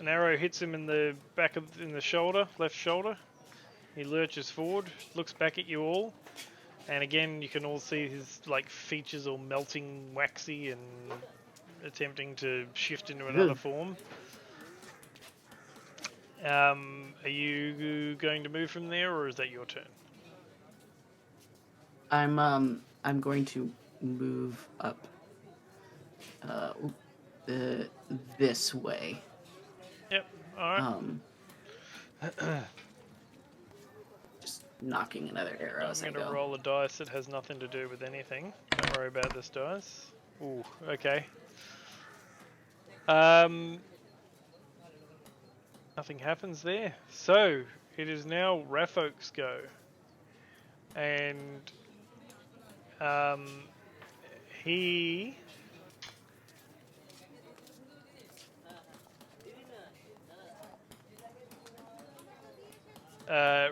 An arrow hits him in the in the shoulder, left shoulder. He lurches forward, looks back at you all, and again you can all see his like features all melting waxy and attempting to shift into another form. Are you going to move from there, or is that your turn? I'm going to move up this way. Yep. All right. Just knocking another arrow as I go. I'm going to roll a dice that has nothing to do with anything. Don't worry about this dice. Ooh, okay. Nothing happens there. So, it is now Rafolk's go. And he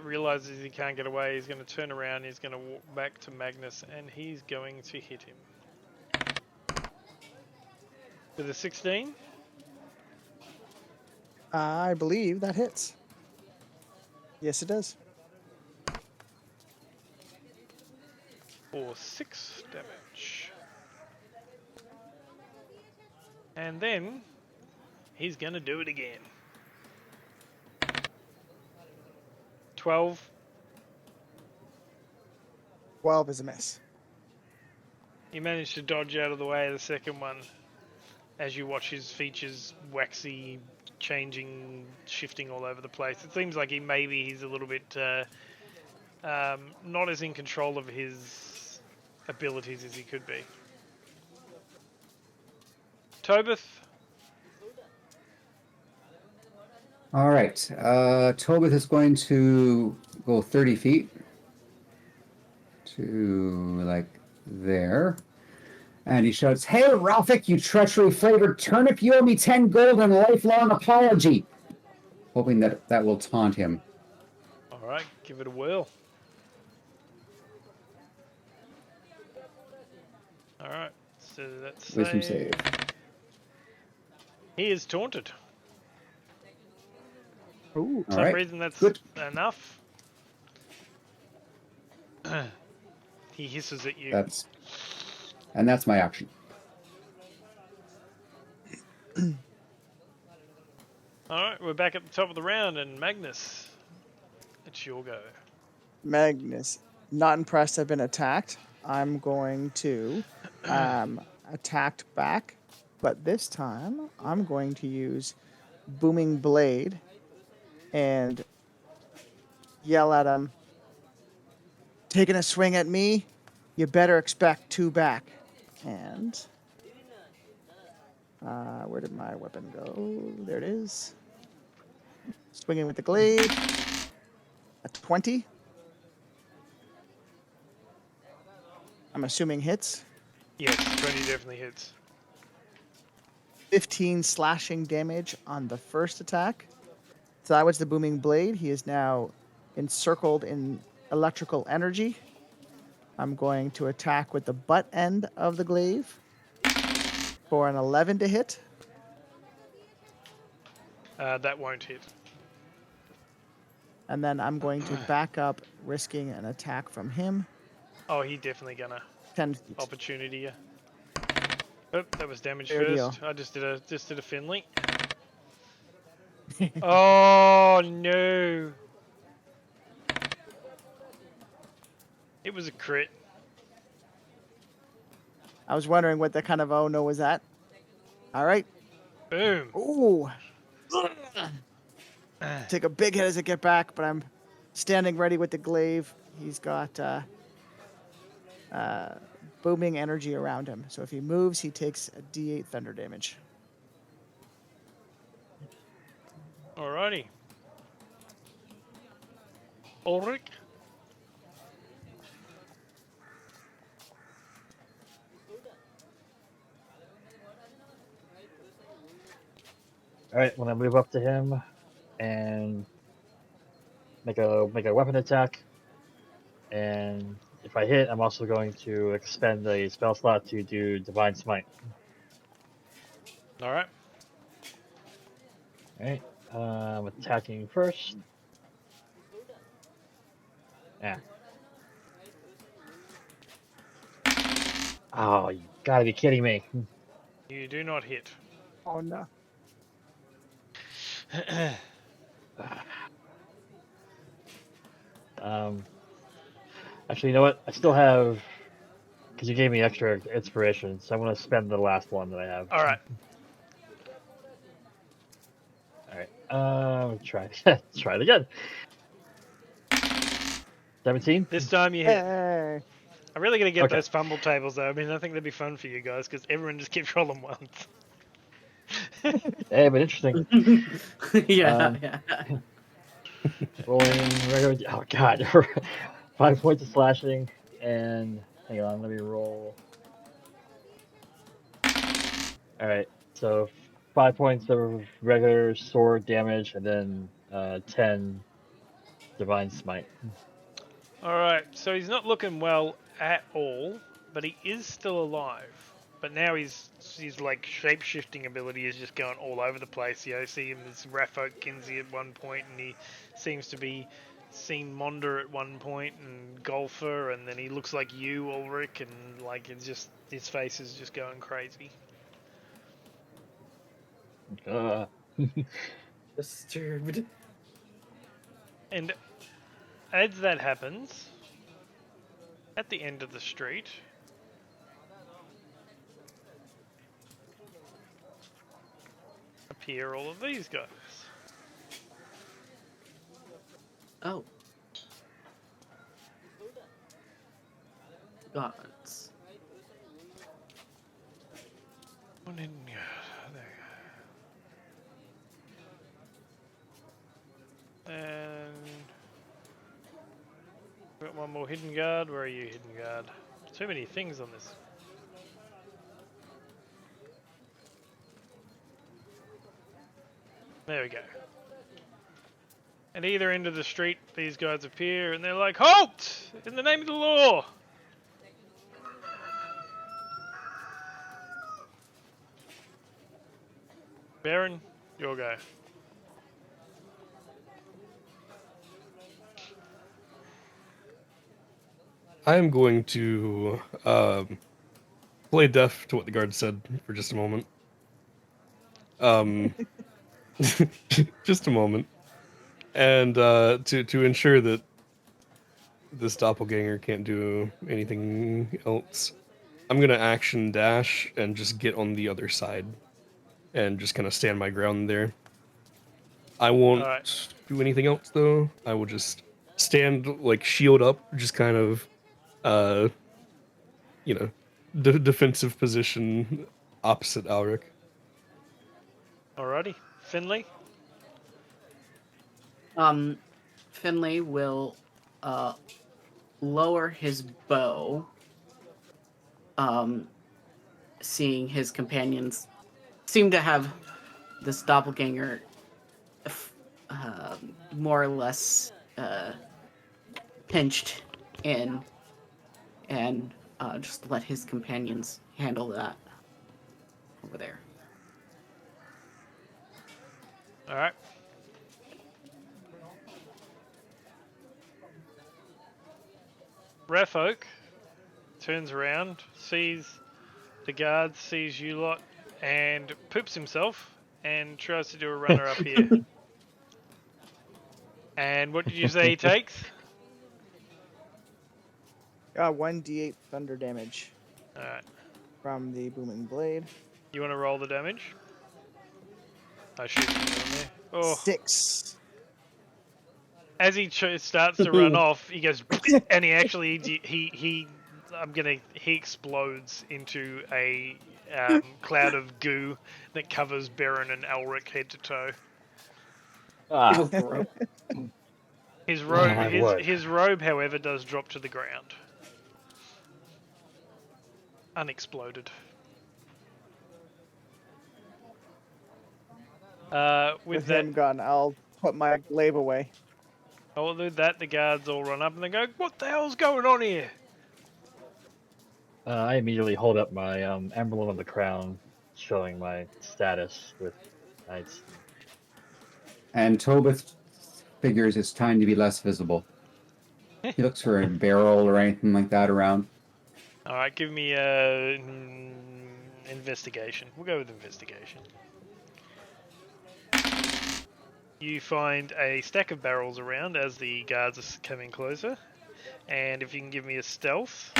realizes he can't get away. He's going to turn around. He's going to walk back to Magnus, and he's going to hit him with a 16. I believe that hits. Yes, it does. For 6 damage. And then he's going to do it again. 12. 12 is a miss. You managed to dodge out of the way of the second one as you watch his features waxy, changing, shifting all over the place. It seems like he's a little bit not as in control of his abilities as he could be. Tobith. All right. Tobith is going to go 30 feet to like there. And he shouts, "Hey, Ralphic, you treachery-flavored turnip, you owe me 10 gold and a lifelong apology." Hoping that will taunt him. All right, give it a whirl. All right, so that's Wisdom save. He is taunted. Ooh. For some reason, that's good enough. He hisses at you. That's my action. Alright, we're back at the top of the round, and Magnus, it's your go. Magnus, not impressed I've been attacked. I'm going to attack back, but this time I'm going to use Booming Blade and yell at him, "Taking a swing at me, you better expect 2 back." And where did my weapon go? There it is. Swinging with the glaive. A 20. I'm assuming hits. Yes, 20 definitely hits. 15 slashing damage on the first attack. So that was the Booming Blade. He is now encircled in electrical energy. I'm going to attack with the butt end of the glaive for an 11 to hit. That won't hit. And then I'm going to back up, risking an attack from him. Oh, he definitely gonna 10 feet. opportunity you. Oh, that was damage Fair first. deal. I just did a Finley. Oh no! It was a crit. I was wondering what that kind of oh no was that. All right. Boom. Ooh. Take a big hit as I get back, but I'm standing ready with the glaive. He's got booming energy around him. So if he moves, he takes a D8 thunder damage. Alrighty. Ulrich. All right, when I move up to him and make a weapon attack, and if I hit, I'm also going to expend a spell slot to do Divine Smite. All right. Alright. Attacking first. Yeah. Oh, you gotta be kidding me. You do not hit. Oh no. Um, actually, you know what? I still have, because you gave me extra inspiration, so I'm gonna spend the last one that I have. All right. Alright. Try try it again. 17. This time you hit. Hey. I'm really gonna get Okay. those fumble tables though. I mean, I think that'd be fun for you guys because everyone just keeps rolling once. Hey, but interesting. Yeah, Um, yeah. Rolling regular. Oh god. 5 points of slashing, and hang on, let me roll. Alright, so 5 points of regular sword damage, and then 10 divine smite. All right. So he's not looking well at all, but he is still alive. But now his like shape shifting ability is just going all over the place. You know, see him as Raffolk Kinsey at one point, and he seems to be seen Monder at one point, and Golfer, and then he looks like you, Ulrich, and like it's just his face is just going crazy. Uh, Disturbed. And as that happens, at the end of the street, appear all of these guys. Oh. Gods. One in there. And got one more hidden guard. Where are you, hidden guard? Too many things on this. There we go. At either end of the street, these guys appear and they're like, "Halt! In the name of the law!" Baron, your go. I am going to play deaf to what the guard said for just a moment. Just a moment. And to ensure that this doppelganger can't do anything else, I'm gonna action dash and just get on the other side and just kind of stand my ground there. I won't Alright. do anything else though. I will just stand like shield up, just kind of uh you know, defensive position opposite Alric. Alrighty. Finley? Finley will lower his bow, seeing his companions seem to have this doppelganger more or less pinched in, and just let his companions handle that over there. Alright. Raffolk turns around, sees the guards, sees you lot, and poops himself and tries to do a runner up here. And what did you say he takes? 1d8 thunder damage Alright. from the booming blade. You want to roll the damage? I should be on there. Oh. 6. As he starts to run off, he goes, and he explodes into a cloud of goo that covers Baron and Elric head to toe. ah, gross. His Oh, robe, my word. his robe, however, does drop to the ground, unexploded. With that, him gone, I'll put my glaive away. with that, the guards all run up and they go, "What the hell's going on here?" I immediately hold up my emblem of the crown, showing my status with knights. And Tobith figures it's time to be less visible. He looks for a barrel or anything like that around. All right, give me a investigation. We'll go with investigation. You find a stack of barrels around as the guards are coming closer, and if you can give me a stealth,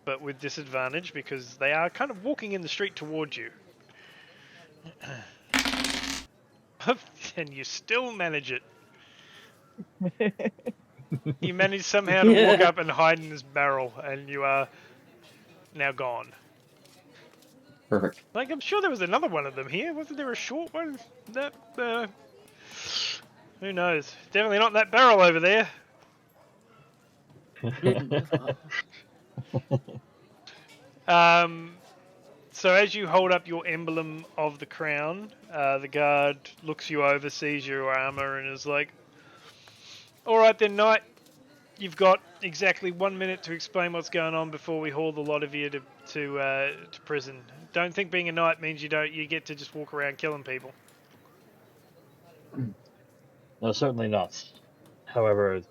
but with disadvantage because they are kind of walking in the street towards you. And you still manage it. You manage somehow to walk up and hide in this barrel, and you are now gone. Perfect. Like, I'm sure there was another one of them here. Wasn't there a short one? That, who knows? Definitely not that barrel over there. So as you hold up your emblem of the crown, the guard looks you over, sees your armor, and is like, "All right then, knight. You've got exactly 1 minute to explain what's going on before we haul the lot of you to prison. Don't think being a knight means you get to just walk around killing people." No, certainly not. However,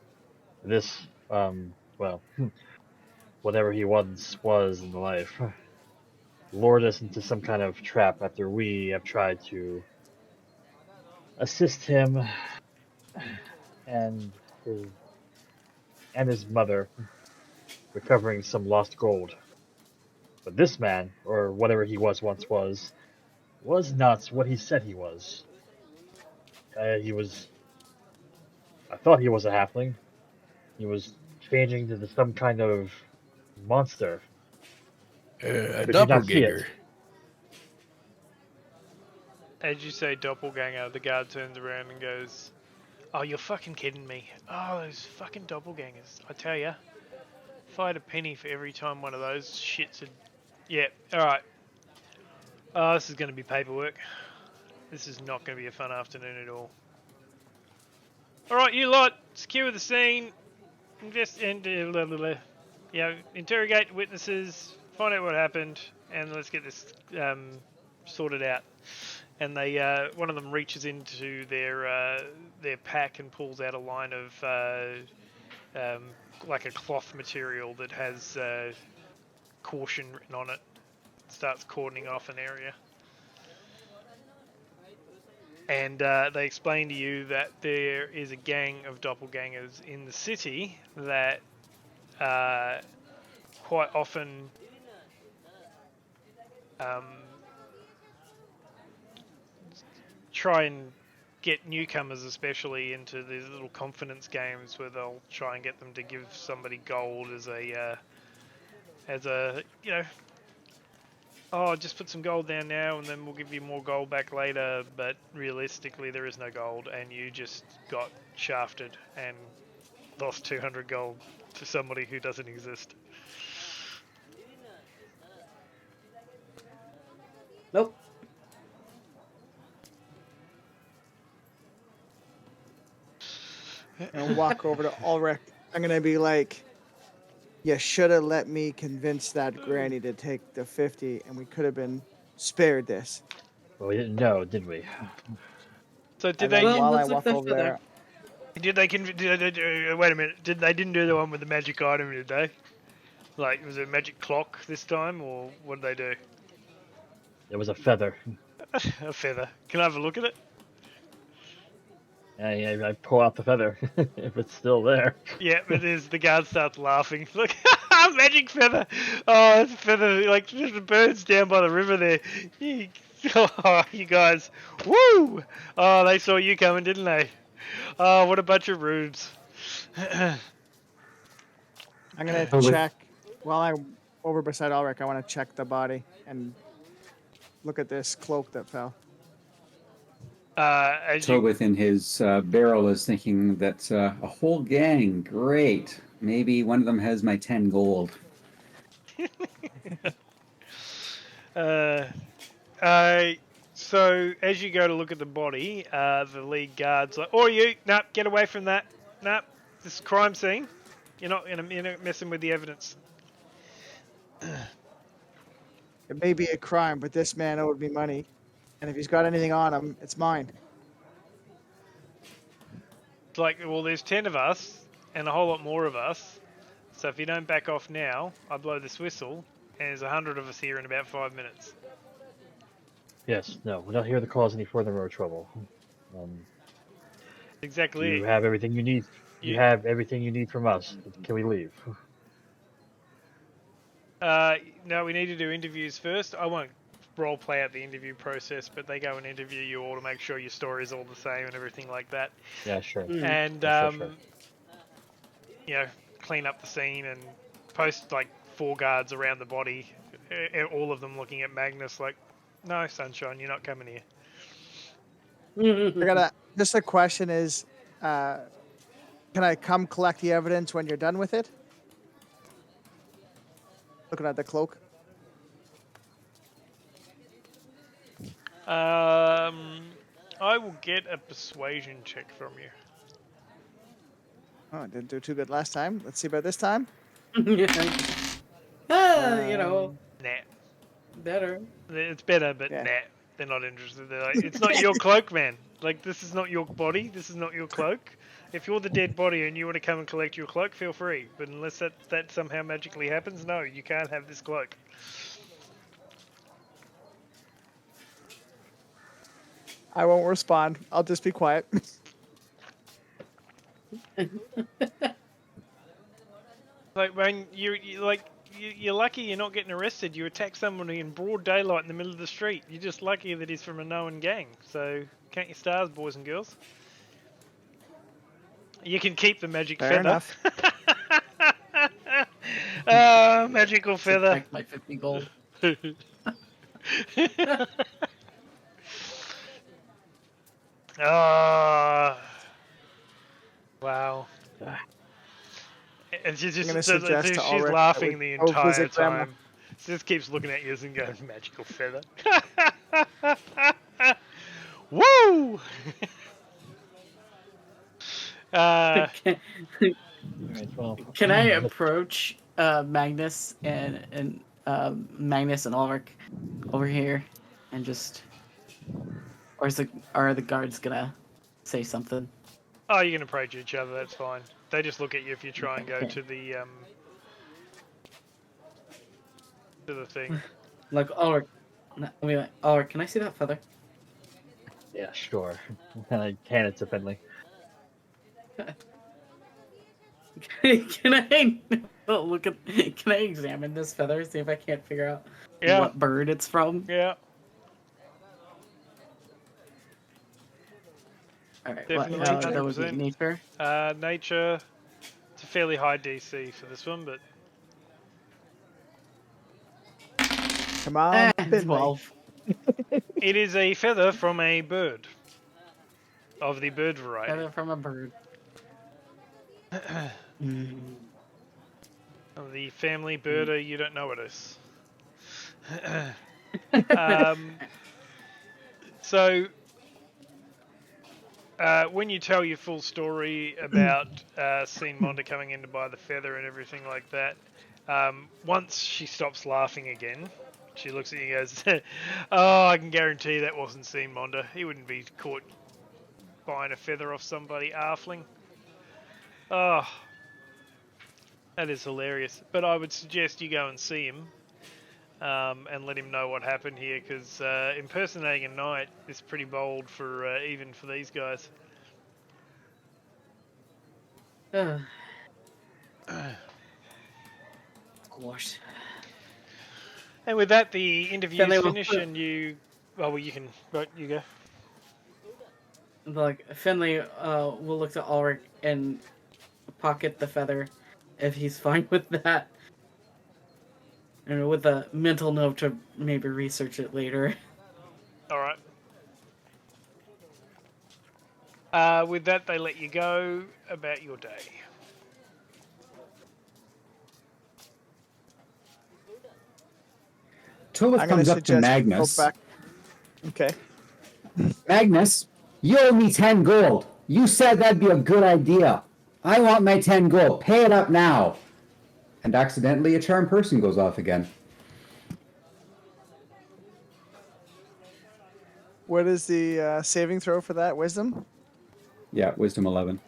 this, well, whatever he once was in life, lured us into some kind of trap after we have tried to assist him and his mother recovering some lost gold. But this man, or whatever he was once was not what he said he was. I thought he was a halfling. He was changing into some kind of monster. A Could you not see it? doppelganger. As you say doppelganger, the guard turns around and goes, "Oh, you're fucking kidding me. Oh, those fucking doppelgangers. I tell ya, if I had a penny for every time one of those shits had..." Yeah, alright. Oh, this is going to be paperwork. This is not going to be a fun afternoon at all. Alright, you lot, secure the scene. Interrogate witnesses, find out what happened, and let's get this sorted out. And they, one of them reaches into their pack and pulls out a line of like a cloth material that has caution written on it. Starts cordoning off an area. And they explain to you that there is a gang of doppelgangers in the city that quite often try and get newcomers especially into these little confidence games where they'll try and get them to give somebody gold as a oh, just put some gold down now and then we'll give you more gold back later, but realistically there is no gold and you just got shafted and lost 200 gold to somebody who doesn't exist. Nope. And walk over to Ulrich. I'm gonna be like, "You should have let me convince that granny to take the 50, and we could have been spared this." Well, we didn't know, did we? So did And they? then Well, while I let's look walk that over further. there, Wait a minute. They didn't do the one with the magic item, did they? Like, was it a magic clock this time, or what did they do? It was a feather. A feather. Can I have a look at it? I pull out the feather if it's still there. Yeah, it is. The guard starts laughing. Look, magic feather. Oh, it's a feather. Like, there's the birds down by the river there. Oh, you guys. Woo! Oh, they saw you coming, didn't they? Oh, what a bunch of rubes. I'm gonna Ulrich. check. While I'm over beside Ulrich, I want to check the body and look at this cloak that fell. As you, Tobith in his barrel is thinking that a whole gang, great. Maybe one of them has my 10 gold. so as you go to look at the body, the lead guard's like, "Oh, you, nah, get away from that. Nah, this is a crime scene. You're not messing with the evidence." It may be a crime, but this man owed me money. And if he's got anything on him, it's mine. It's like, well, there's 10 of us and a whole lot more of us. So if you don't back off now, I blow this whistle, and there's 100 of us here in about 5 minutes. Yes, no, we're not here to cause any further more trouble. Exactly. You have everything you need. You have everything you need from us. Can we leave? No, we need to do interviews first. I won't role play out the interview process, but they go and interview you all to make sure your story's all the same and everything like that. Yeah, sure. And Sure. you know, clean up the scene and post like 4 guards around the body, all of them looking at Magnus like, "No, sunshine, you're not coming here." Just a question is, can I come collect the evidence when you're done with it? Looking at the cloak. I will get a persuasion check from you. Oh, I didn't do too good last time. Let's see about this time. You know, Nah. better. It's better, but Yeah. nah. They're not interested. They're like, it's not your cloak, man. Like, this is not your body. This is not your cloak. If you're the dead body and you want to come and collect your cloak, feel free. But unless that somehow magically happens, no, you can't have this cloak. I won't respond. I'll just be quiet. Like, when you're lucky you're not getting arrested. You attack somebody in broad daylight in the middle of the street. You're just lucky that he's from a known gang. So, count your stars, boys and girls. You can keep the magic Fair feather. enough. Magical feather. Take my 50 gold. Wow. And she's I'm gonna just suggest to she's Ulrich that laughing we the go entire visit Grandma. time. She just keeps looking at you and going, magical feather. Woo! Alright, well, Can I approach Magnus and Ulrich over here and just, or are the guards gonna say something? Oh, you can approach each other, that's fine. They just look at you if you try and go Okay. to the thing. Like Ulrich, Ulrich, can I see that feather? yeah, sure. And I hand it to Finley. Can I look at? Can I examine this feather? See if I can't figure out Yeah. what bird it's from. Yeah, All right, Definitely, that would be 100%. nature. nature. It's a fairly high DC for this one, but Come on, Finley. 12. it is a feather from a bird. Of the bird variety. Feather from a bird. Of the family birder, you don't know it is. So, when you tell your full story about seeing Monda coming in to buy the feather and everything like that, once she stops laughing again, she looks at you and goes, "Oh, I can guarantee that wasn't Sean Monda. He wouldn't be caught buying a feather off somebody, Arfling." Oh, that is hilarious. But I would suggest you go and see him and let him know what happened here, because impersonating a knight is pretty bold for even for these guys. Gosh. And with that, the interview's Finley will finished, put- and you... Well, you can... Right, you go. Like Finley will look to Ulrich and pocket the feather if he's fine with that. And with a mental note to maybe research it later. Alright. With that, they let you go about your day. Tulip I'm gonna comes up to suggest we Magnus. go back. Okay. Magnus, you owe me 10 gold. You said that'd be a good idea. I want my 10 gold. Pay it up now. And accidentally, a charmed person goes off again. What is the saving throw for that? Wisdom? Yeah, wisdom 11.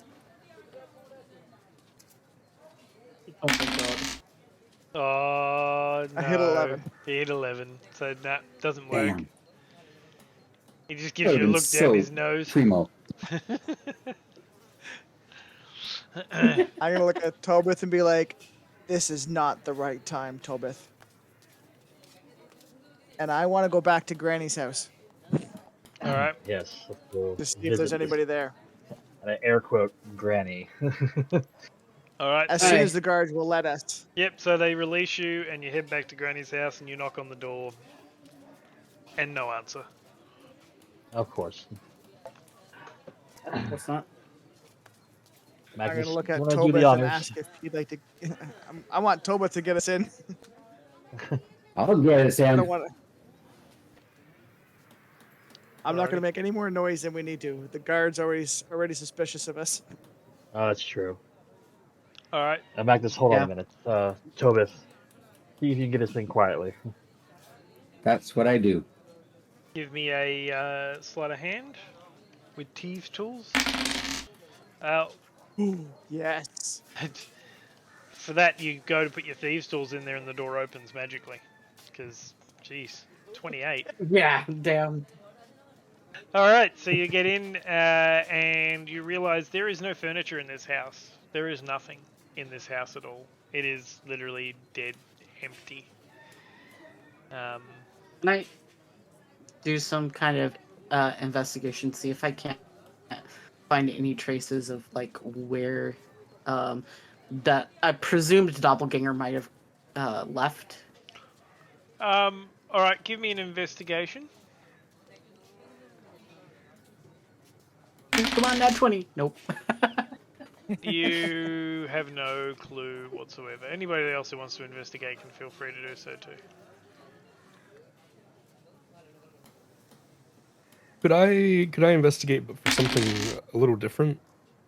Oh my god. Oh no! I hit 11. He hit 11, so that doesn't work. Damn. He just That gives would you a have been look down so his nose. primo. I'm gonna look at Tobith and be like, "This is not the right time, Tobith." And I want to go back to Granny's house All right. Yes, let's go to see if visit there's this, anybody there. and I air quote, granny. All right. As So soon Hey. as the guards will let us. yep. So they release you, and you head back to Granny's house, and you knock on the door, and no answer. Of course. What's not? I'm Magnus, gonna look at you want to do the Tobith and honors? ask if he'd like to. I want Tobith to get us in. I'll get us I in. don't want to. I'm not Alrighty. gonna make any more noise than we need to. The guards already suspicious of us. Oh, that's true. All right. Magnus, hold on Yeah. a minute. Tobith, see if you can get this thing quietly. That's what I do. Give me a sleight of hand with thieves' tools. Uh, Yes. for that, you go to put your thieves' tools in there, and the door opens magically. Because, jeez, 28. Yeah, damn. All right, so you get in, and you realize there is no furniture in this house. There is nothing in this house at all. It is literally dead, empty. Can I do some kind of investigation, see if I can't find any traces of like where that I presumed doppelganger might have left? All right, give me an investigation. Come on, nat 20. Nope. You have no clue whatsoever. Anybody else who wants to investigate can feel free to do so too. Could I investigate, but for something a little different?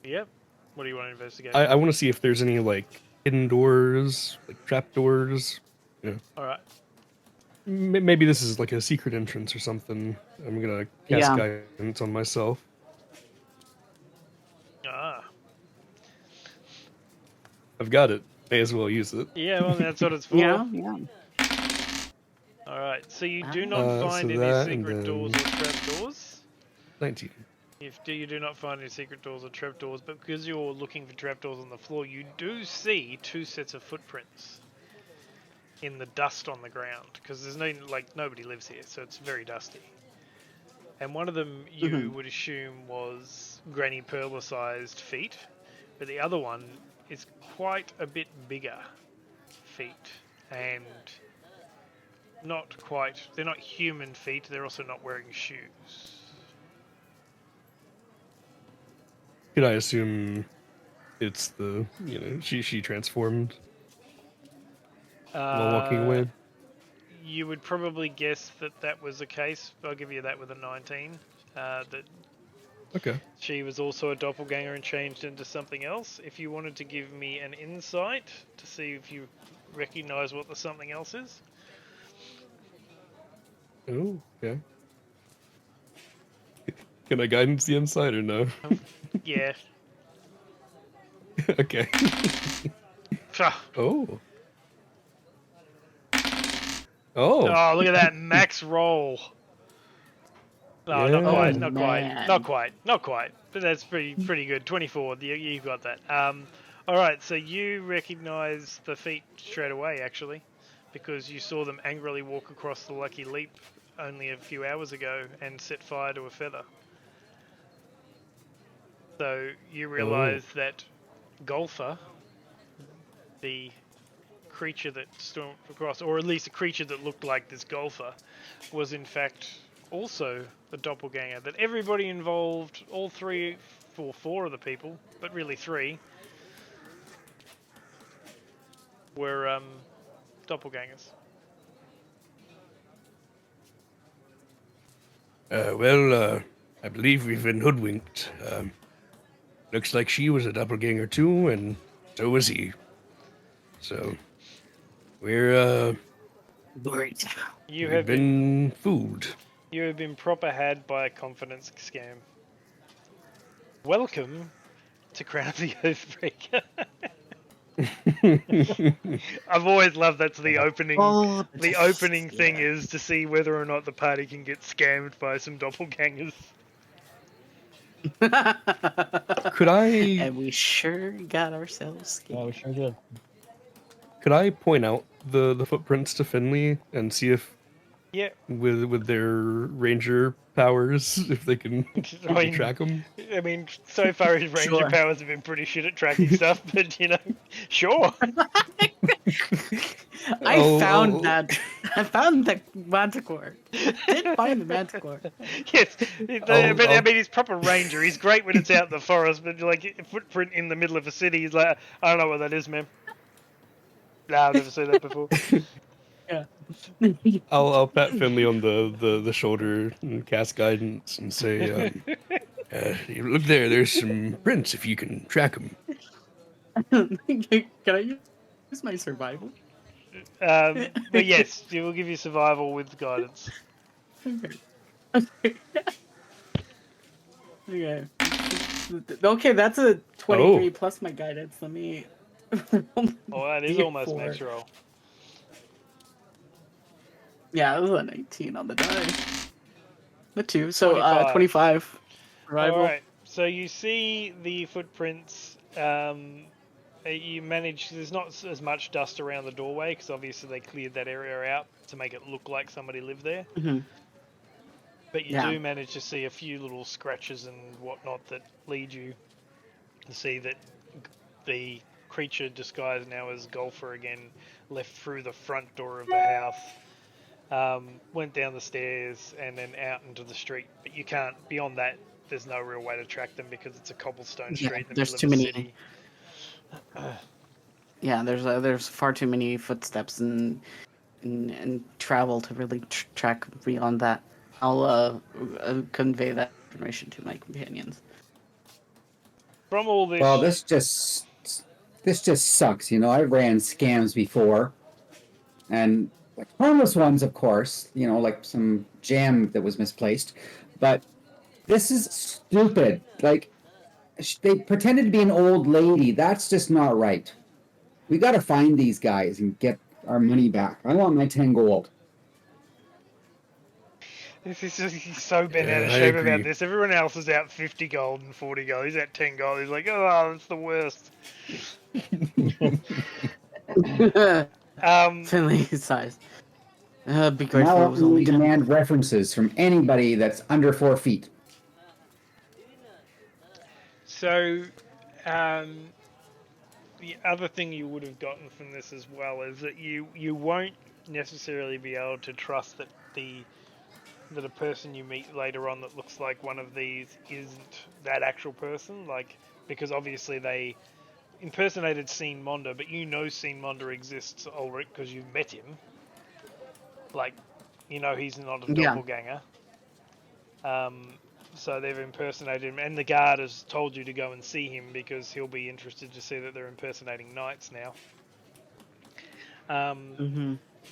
Yep. What do you want to investigate? I want to see if there's any like hidden doors, like trap doors. All right. Maybe this is like a secret entrance or something. I'm gonna cast Yeah. guidance on myself. Ah. I've got it. May as well use it. Yeah, well, that's what it's for. Yeah, yeah. All right. So you do not So find any that, and secret doors or then- trapdoors. 19. You do not find any secret doors or trapdoors, but because you're looking for trapdoors on the floor, you do see 2 sets of footprints in the dust on the ground. Because there's nobody lives here, so it's very dusty. And one of them you would assume was Granny Perla-sized feet, but the other one is quite a bit bigger feet, and they're not human feet, they're also not wearing shoes. Could I assume it's she transformed while walking away? You would probably guess that was the case. I'll give you that with a 19. That Okay. she was also a doppelganger and changed into something else. If you wanted to give me an insight to see if you recognize what the something else is. Oh, okay. Can I guidance the inside or no? Yeah. Okay. Oh. Oh. Oh, look at that max roll. No, not Yeah. quite, Oh, not quite, man. not quite. But that's pretty good. 24. You got that. All right. So you recognise the feet straight away, actually, because you saw them angrily walk across the Lucky Leap only a few hours ago and set fire to a feather. So you realise that Golfer, the creature that stormed across, or at least a creature that looked like this Golfer, was in fact also the doppelganger. That everybody involved, all 4 of the people, but really 3, were doppelgangers. I believe we've been hoodwinked. Looks like she was a doppelganger too, and so was he. So, we're Great. You we've have been been fooled. You have been proper had by a confidence scam. Welcome to Crown of the Oathbreaker. I've always loved that's the opening. Oh, The opening thing is to see whether or not the party can get scammed by some doppelgangers. Could I And we sure got ourselves Yeah, we scared. sure did. point out the footprints to Finley and see if Yeah, with their ranger powers if they can track them? I mean, so far his ranger Sure. powers have been pretty shit at tracking stuff, but sure. I found that manticore. I did find the manticore. Yes, but I I'll- mean, he's proper ranger. He's great when it's out in the forest, but like a footprint in the middle of a city, he's like, I don't know what that is, man. Nah, I've never seen that before. Yeah. I'll pat Finley on the shoulder and cast guidance and say, look there. There's some prints if you can track them. Can I use my survival? But yes, it will give you survival with guidance. Okay. Okay. Okay, that's a 23 plus my guidance. Let me. Oh, that is almost max roll. Yeah, it was a 19 on the die. The 2, so 25. 25. Survival. Alright, so you see the footprints. You manage. There's not as much dust around the doorway because obviously they cleared that area out to make it look like somebody lived there. Mhm. But you Yeah. do manage to see a few little scratches and whatnot that lead you to see that the creature disguised now as Golfer again left through the front door of the house, went down the stairs and then out into the street. But you can't, beyond that, there's no real way to track them because it's a cobblestone Yeah, street in the there's middle too of the many. city. Yeah, there's far too many footsteps and travel to really track beyond that. I'll convey that information to my companions. From all this, Well, this just sucks. You know, I ran scams before, and like harmless ones, of course. You know, like some jam that was misplaced, but this is stupid. Like they pretended to be an old lady. That's just not right. We got to find these guys and get our money back. I want my 10 gold. he's so bent out of Yeah, I shape agree. about this. Everyone else is out 50 gold and 40 gold. He's at 10 gold. He's like, oh, that's the worst. Finley size. Be grateful Now it was only we 10. demand references from anybody that's under 4 feet. So, the other thing you would have gotten from this as well is that you won't necessarily be able to trust that a person you meet later on that looks like one of these isn't that actual person, like, because obviously they impersonated Scene Monder, but you know Scene Monder exists already because you've met him. Like, you know he's not a Yeah. doppelganger. So they've impersonated him, and the guard has told you to go and see him because he'll be interested to see that they're impersonating knights now.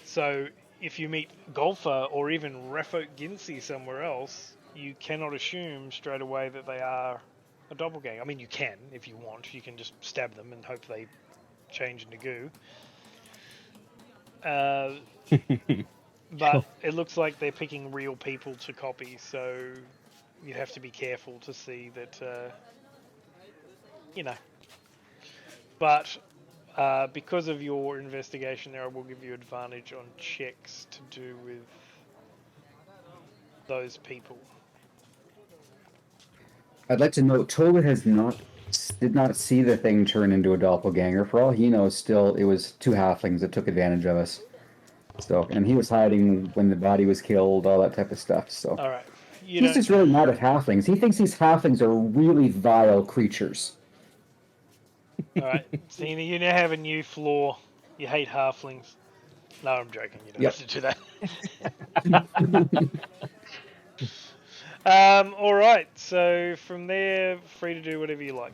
So if you meet Golfer or even Refo Gincy somewhere else, you cannot assume straight away that they are a doppelganger. I mean, you can if you want. You can just stab them and hope they change into goo. But it looks like they're picking real people to copy, so you'd have to be careful to see that, But because of your investigation there, I will give you advantage on checks to do with those people. I'd like to note Tola did not see the thing turn into a doppelganger. For all he knows, still it was 2 halflings that took advantage of us. So, and he was hiding when the body was killed, all that type of stuff. So All right. he's just really mad at halflings. He thinks these halflings are really vile creatures. All right. So you now have a new flaw. You hate halflings. No, I'm joking. You don't Yep. have to do that. All right. So from there, free to do whatever you like.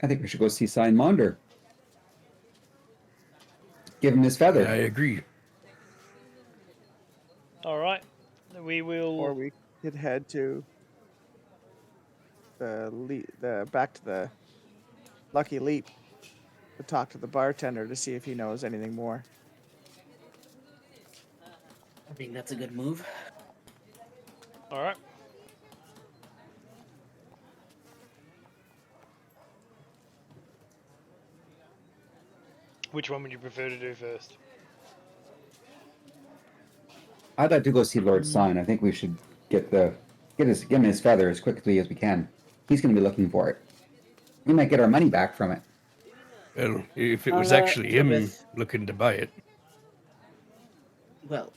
I think we should go see Sign Monder. Give him his feather. I agree. All right. we will. Or we could head to the back to the Lucky Leap to talk to the bartender to see if he knows anything more. I think that's a good move. All right. Which one would you prefer to do first? I'd like to go see Lord Sign. I think we should get him his feather as quickly as we can. He's going to be looking for it. We might get our money back from it. Well, if it was actually him Tobith, looking to buy it. well,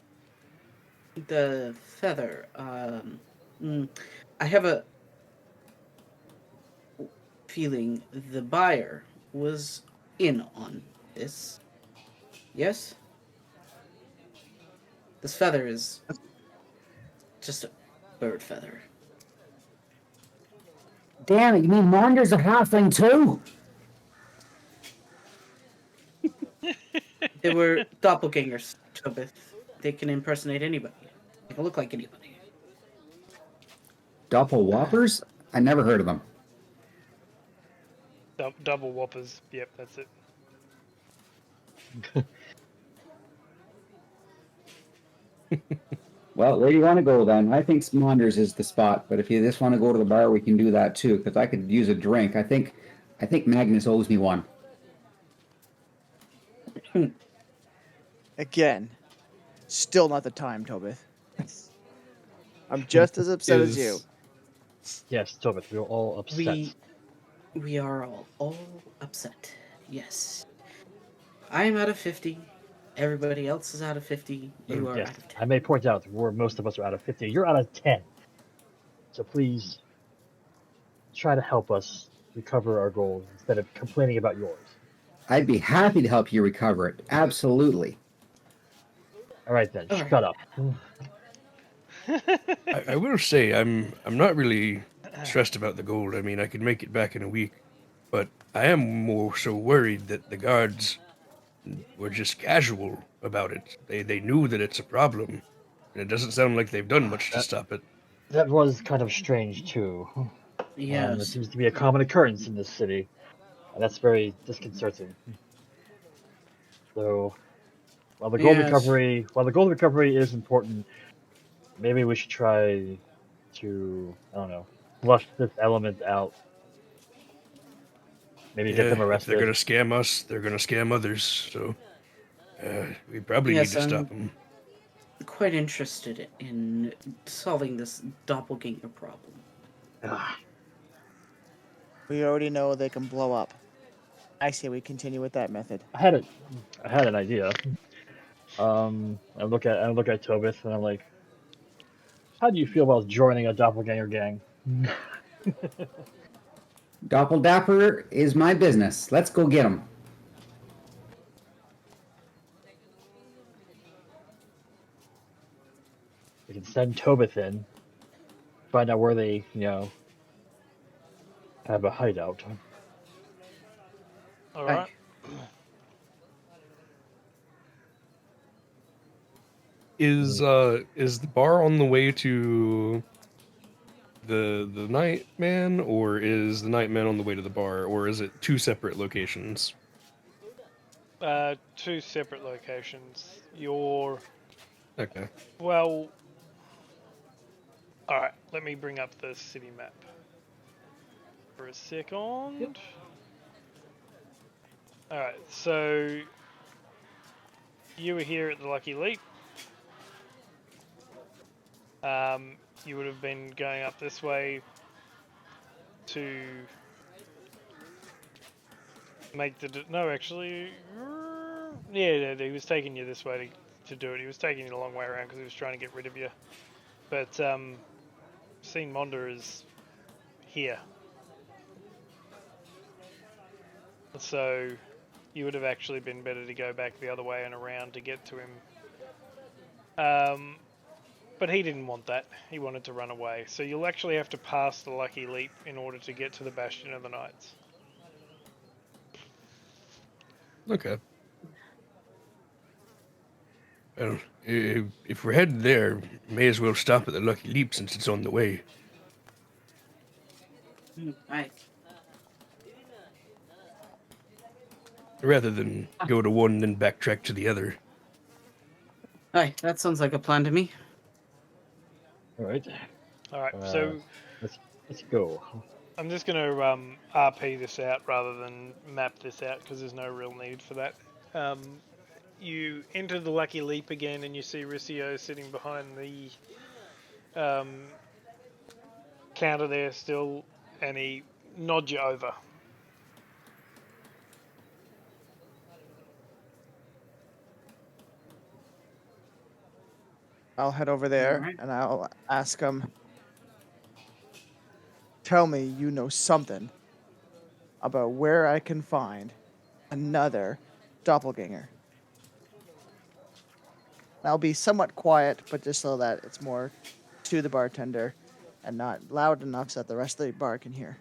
the feather. I have a feeling the buyer was in on this. Yes? This feather is just a bird feather. Damn it, you mean Monder's a halfling too? They were doppelgangers, Tobith. They can impersonate anybody. They can look like anybody. Doppel Whoppers? I never heard of them. Double whoppers. Yep, that's it. Well, where do you want to go then? I think Monders is the spot, but if you just want to go to the bar, we can do that too, because I could use a drink. I think Magnus owes me one. Again, still not the time, Tobith. I'm just as upset as you. Yes, Tobit, we were all upset. We are all upset. Yes. I am out of 50. Everybody else is out of 50. You are Yes, out of 10. I may point out most of us are out of 50. You're out of 10. So please try to help us recover our gold instead of complaining about yours. I'd be happy to help you recover it. Absolutely. All right then, All right. shut up. I will say I'm not really stressed about the gold. I mean, I could make it back in a week, but I am more so worried that the guards were just casual about it. They knew that it's a problem, and it doesn't sound like they've done much to stop it. That was kind of strange too. It Yes. seems to be a common occurrence in this city, and that's very disconcerting. So, while the gold recovery is important, maybe we should try to, I don't know, flush this element out. Maybe get them If they're arrested. gonna scam us, they're gonna scam others. So we probably need to stop them. Quite interested in solving this doppelganger problem. Ah, We already know they can blow up. I say we continue with that method. I had an idea. I look at Tobith and I'm like, how do you feel about joining a doppelganger gang? Dapper is my business. Let's go get him. We can send Tobith in, find out where they, have a hideout. All right. Is the bar on the way to the Nightman, or is the Nightman on the way to the bar, or is it two separate locations? Two separate locations. You're Okay. well. All right. Let me bring up the city map for a second. Yep. All right. So you were here at the Lucky Leap. You would have been going up this way to make the... No, actually... Yeah, he was taking you this way to do it. He was taking you a long way around because he was trying to get rid of you. But, Seen Monder is here. So, you would have actually been better to go back the other way and around to get to him. But he didn't want that. He wanted to run away. So you'll actually have to pass the Lucky Leap in order to get to the Bastion of the Knights. Okay. Well, if we're headed there, may as well stop at the Lucky Leap since it's on the way. Aye. Rather than go to one and then backtrack to the other. Aye, that sounds like a plan to me. All right. All right, so Let's go. I'm just going to RP this out rather than map this out because there's no real need for that. You enter the Lucky Leap again and you see Ricio sitting behind the counter there still, and he nods you over. I'll head over there Alright. and I'll ask him. Tell me you know something about where I can find another doppelganger. I'll be somewhat quiet, but just so that it's more to the bartender and not loud enough so that the rest of the bar can hear.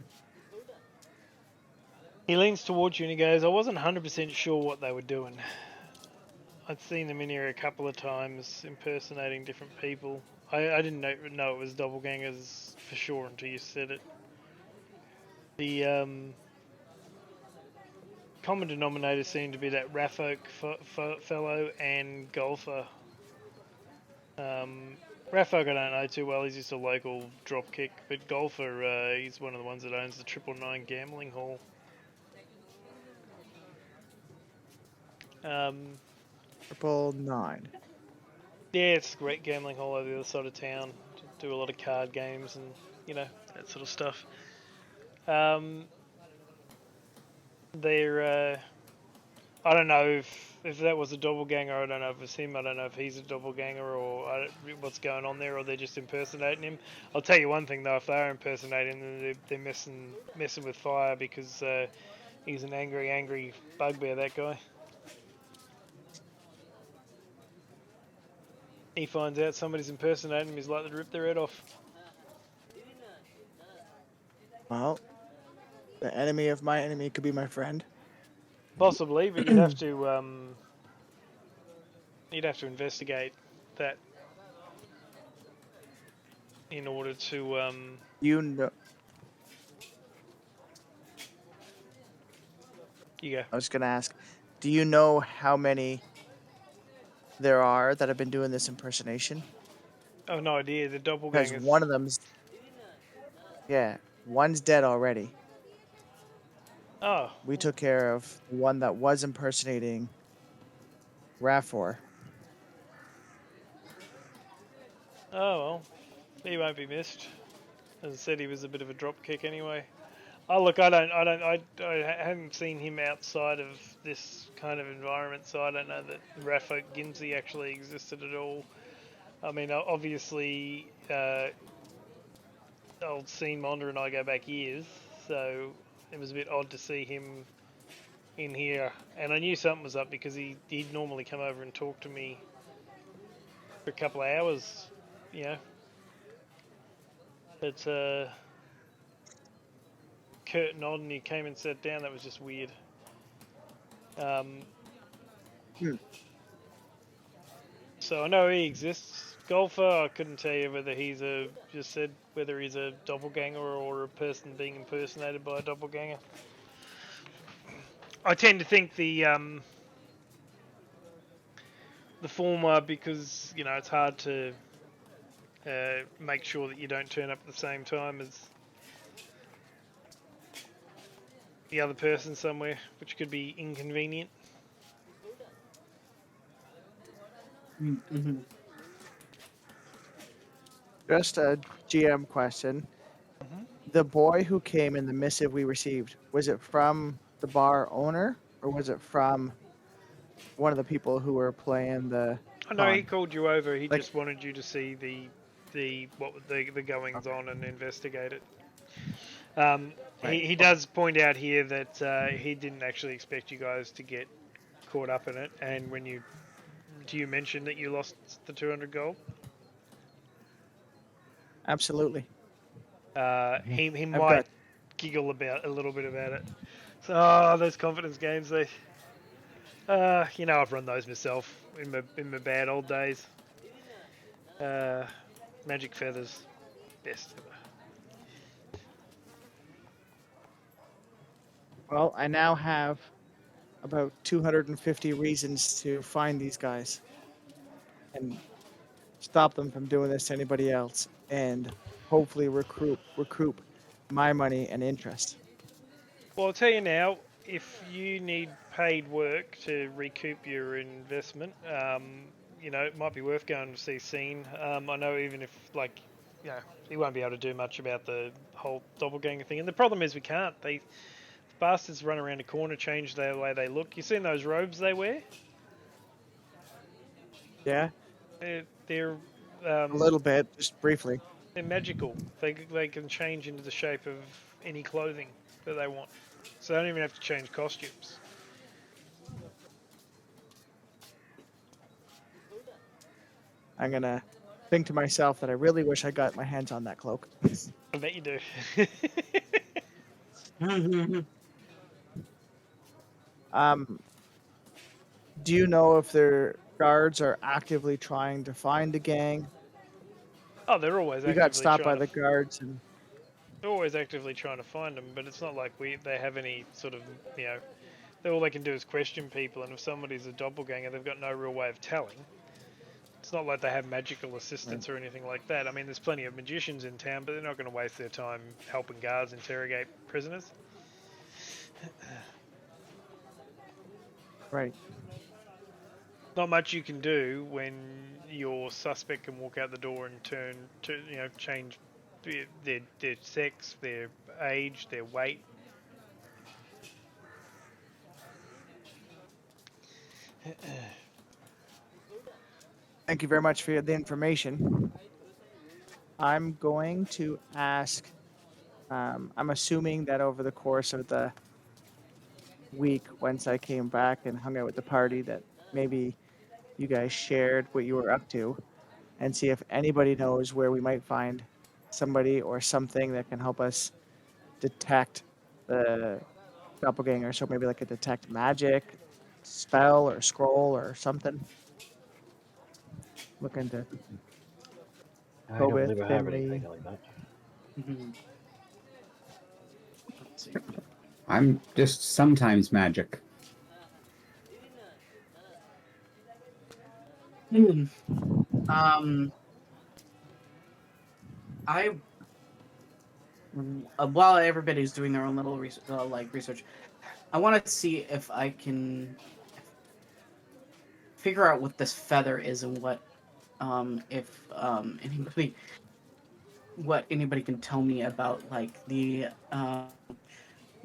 He leans towards you and he goes, I wasn't 100% sure what they were doing. I'd seen them in here a couple of times impersonating different people. I didn't know it was doppelgangers for sure until you said it. The common denominator seemed to be that Raffolk fellow and golfer. Raffolk I don't know too well, he's just a local dropkick, but golfer, he's one of the ones that owns the 999 gambling hall. 999. Yeah, it's a great gambling hall over the other side of town. Do a lot of card games and, that sort of stuff. They're, I don't know if that was a doppelganger. I don't know if it's him. I don't know if he's a doppelganger or what's going on there, or they're just impersonating him. I'll tell you one thing though: if they are impersonating him, they're messing with fire because he's an angry bugbear. That guy. He finds out somebody's impersonating him, he's likely to rip their head off. Well, the enemy of my enemy could be my friend. Possibly, but you'd have to investigate that in order to You know. You go. I was gonna ask, do you know how many there are that have been doing this impersonation? I have no idea. The Because doppelgangers. one of them's, yeah, one's dead already. Oh, We took care of the one that was impersonating Rafor. well, he won't be missed. As I said, he was a bit of a drop kick anyway. Oh look, I haven't seen him outside of this kind of environment, so I don't know that Rafa Ginsey actually existed at all. I mean, obviously, old Scene Monder and I go back years, so it was a bit odd to see him in here. And I knew something was up because he'd normally come over and talk to me for a couple of hours, But curtain on and he came and sat down. That was just weird. So I know he exists. Golfer, I couldn't tell you whether he's whether he's a doppelganger or a person being impersonated by a doppelganger. I tend to think the former because it's hard to make sure that you don't turn up at the same time as the other person somewhere, which could be inconvenient. Mm-hmm. Just a GM question. Mm-hmm. The boy who came in the missive we received, was it from the bar owner or was it from one of the people who were playing the Oh no, he con? called you over. He Like- just wanted you to see the goings on and investigate it. He does point out here that he didn't actually expect you guys to get caught up in it. And do you mention that you lost the 200 gold? Absolutely. He I've might got- giggle a little bit about it. So those confidence games, I've run those myself. in my bad old days. Magic feathers, best ever. Well, I now have about 250 reasons to find these guys and stop them from doing this to anybody else, and hopefully recoup my money and interest. Well, I'll tell you now, if you need paid work to recoup your investment, it might be worth going to see Scene. I know even if, he won't be able to do much about the whole doppelganger thing. And the problem is we can't. The bastards run around a corner, change the way they look. You seen those robes they wear? Yeah, They're a little bit, just briefly. they're magical. They can change into the shape of any clothing that they want. So they don't even have to change costumes. I'm gonna think to myself that I really wish I got my hands on that cloak. I bet you do. Um, do you know if their guards are actively trying to find the gang? Oh, they're always We got actively stopped by trying to. the guards, and They're always actively trying to find them, but it's not like they have any sort of all they can do is question people, and if somebody's a doppelganger, they've got no real way of telling. It's not like they have magical assistants or anything like that. I mean, there's plenty of magicians in town, but they're not going to waste their time helping guards interrogate prisoners. right. Not much you can do when your suspect can walk out the door and turn to change their sex, their age, their weight. Thank you very much for the information. I'm going to ask. I'm assuming that over the course of the week, once I came back and hung out with the party, that maybe you guys shared what you were up to, and see if anybody knows where we might find somebody or something that can help us detect the doppelganger. So maybe like a detect magic spell or scroll or something. Look into I don't Tobith, believe I have Finley. anything like that. Let's see. I'm just sometimes magic. Um, I while everybody's doing their own little research, I want to see if I can figure out what this feather is and if anybody can tell me about like the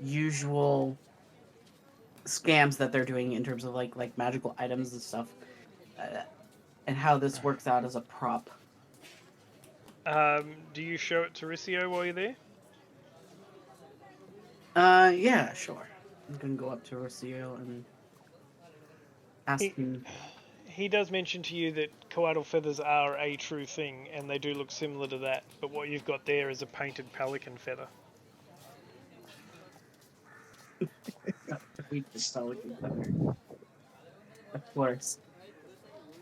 usual scams that they're doing in terms of like magical items and stuff, and how this works out as a prop. Do you show it to Ricio while you're there? Yeah, sure. I'm gonna go up to Rocio and ask him. He does mention to you that coatl feathers are a true thing, and they do look similar to that, but what you've got there is a painted pelican feather. We just pelican feather. Of course.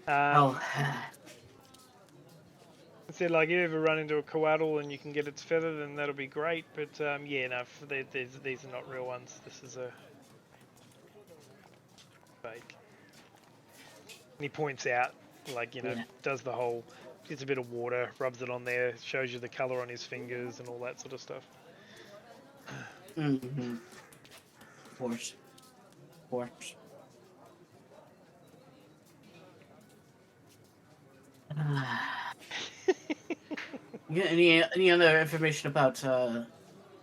Um, Oh, said like if you ever run into a coatl and you can get its feather, then that'll be great. But these are not real ones. This is a fake. And he points out, does the whole, gets a bit of water, rubs it on there, shows you the color on his fingers and all that sort of stuff. mm-hmm. Of course. Of course. Yeah, any other information about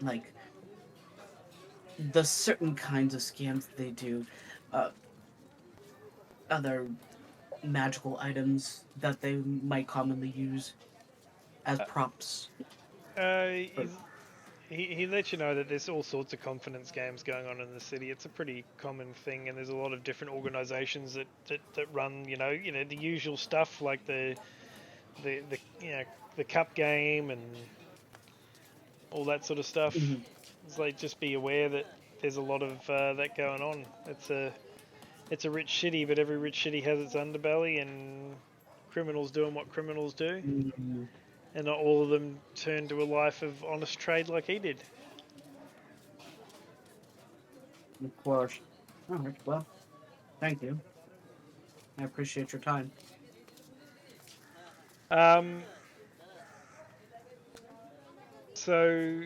like the certain kinds of scams that they do, other magical items that they might commonly use as props? He lets you know that there's all sorts of confidence games going on in the city. It's a pretty common thing, and there's a lot of different organisations that run the usual stuff like the cup game and all that sort of stuff. Mm-hmm. It's like just be aware that there's a lot of that going on. it's a rich city, but every rich city has its underbelly, and criminals doing what criminals do, Mm, and not all of them turn to a life of honest trade like he did. of course. All right. Well, thank you. I appreciate your time. Um, so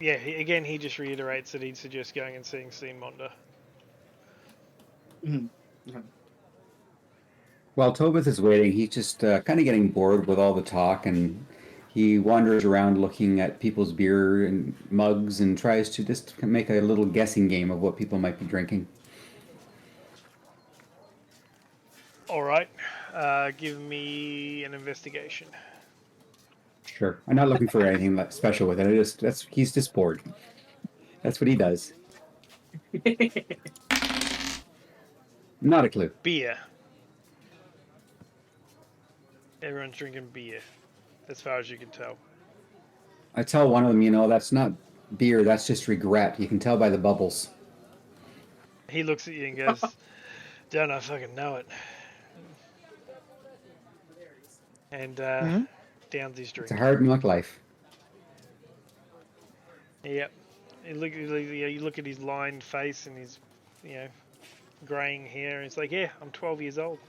yeah, he just reiterates that he'd suggest going and seeing Seamonda. Mhm. Okay. While Tobith is waiting, he's just kind of getting bored with all the talk, and he wanders around looking at people's beer and mugs and tries to just make a little guessing game of what people might be drinking. All right, give me an investigation. Sure, I'm not looking for anything special with it. He's just bored. That's what he does. Not a clue. Beer. Everyone's drinking beer, as far as you can tell. I tell one of them, that's not beer. That's just regret. You can tell by the bubbles. He looks at you and goes, "Don't I fucking know it?" And downs his drink. It's a hard knock life. Yep. You look at his lined face and his, graying hair, and he's like, "Yeah, I'm 12 years old."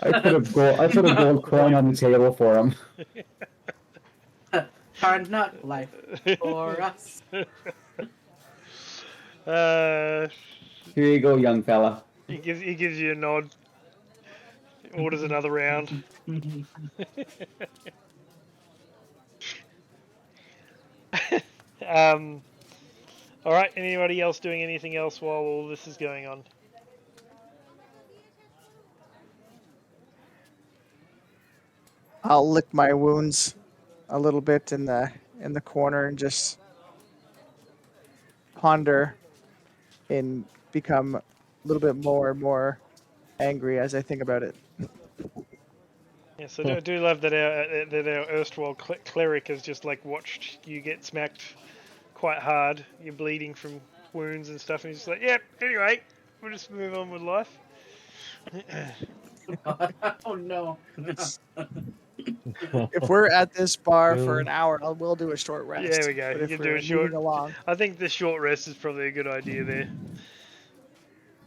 I put a gold coin on the table for him. Hard knock life for us. Here you go, young fella. He gives you a nod. Orders another round. All right. Anybody else doing anything else while all this is going on? I'll lick my wounds a little bit in the corner and just ponder and become a little bit more and more angry as I think about it. Yeah, so I do love that our erstwhile cleric has just like watched you get smacked quite hard. You're bleeding from wounds and stuff, and he's just like, "Yep. Anyway, we'll just move on with life." Oh no. If we're at this bar for an hour, we'll do a short rest. There we go. But You if can we're do a short. moving along, I think the short rest is probably a good idea there.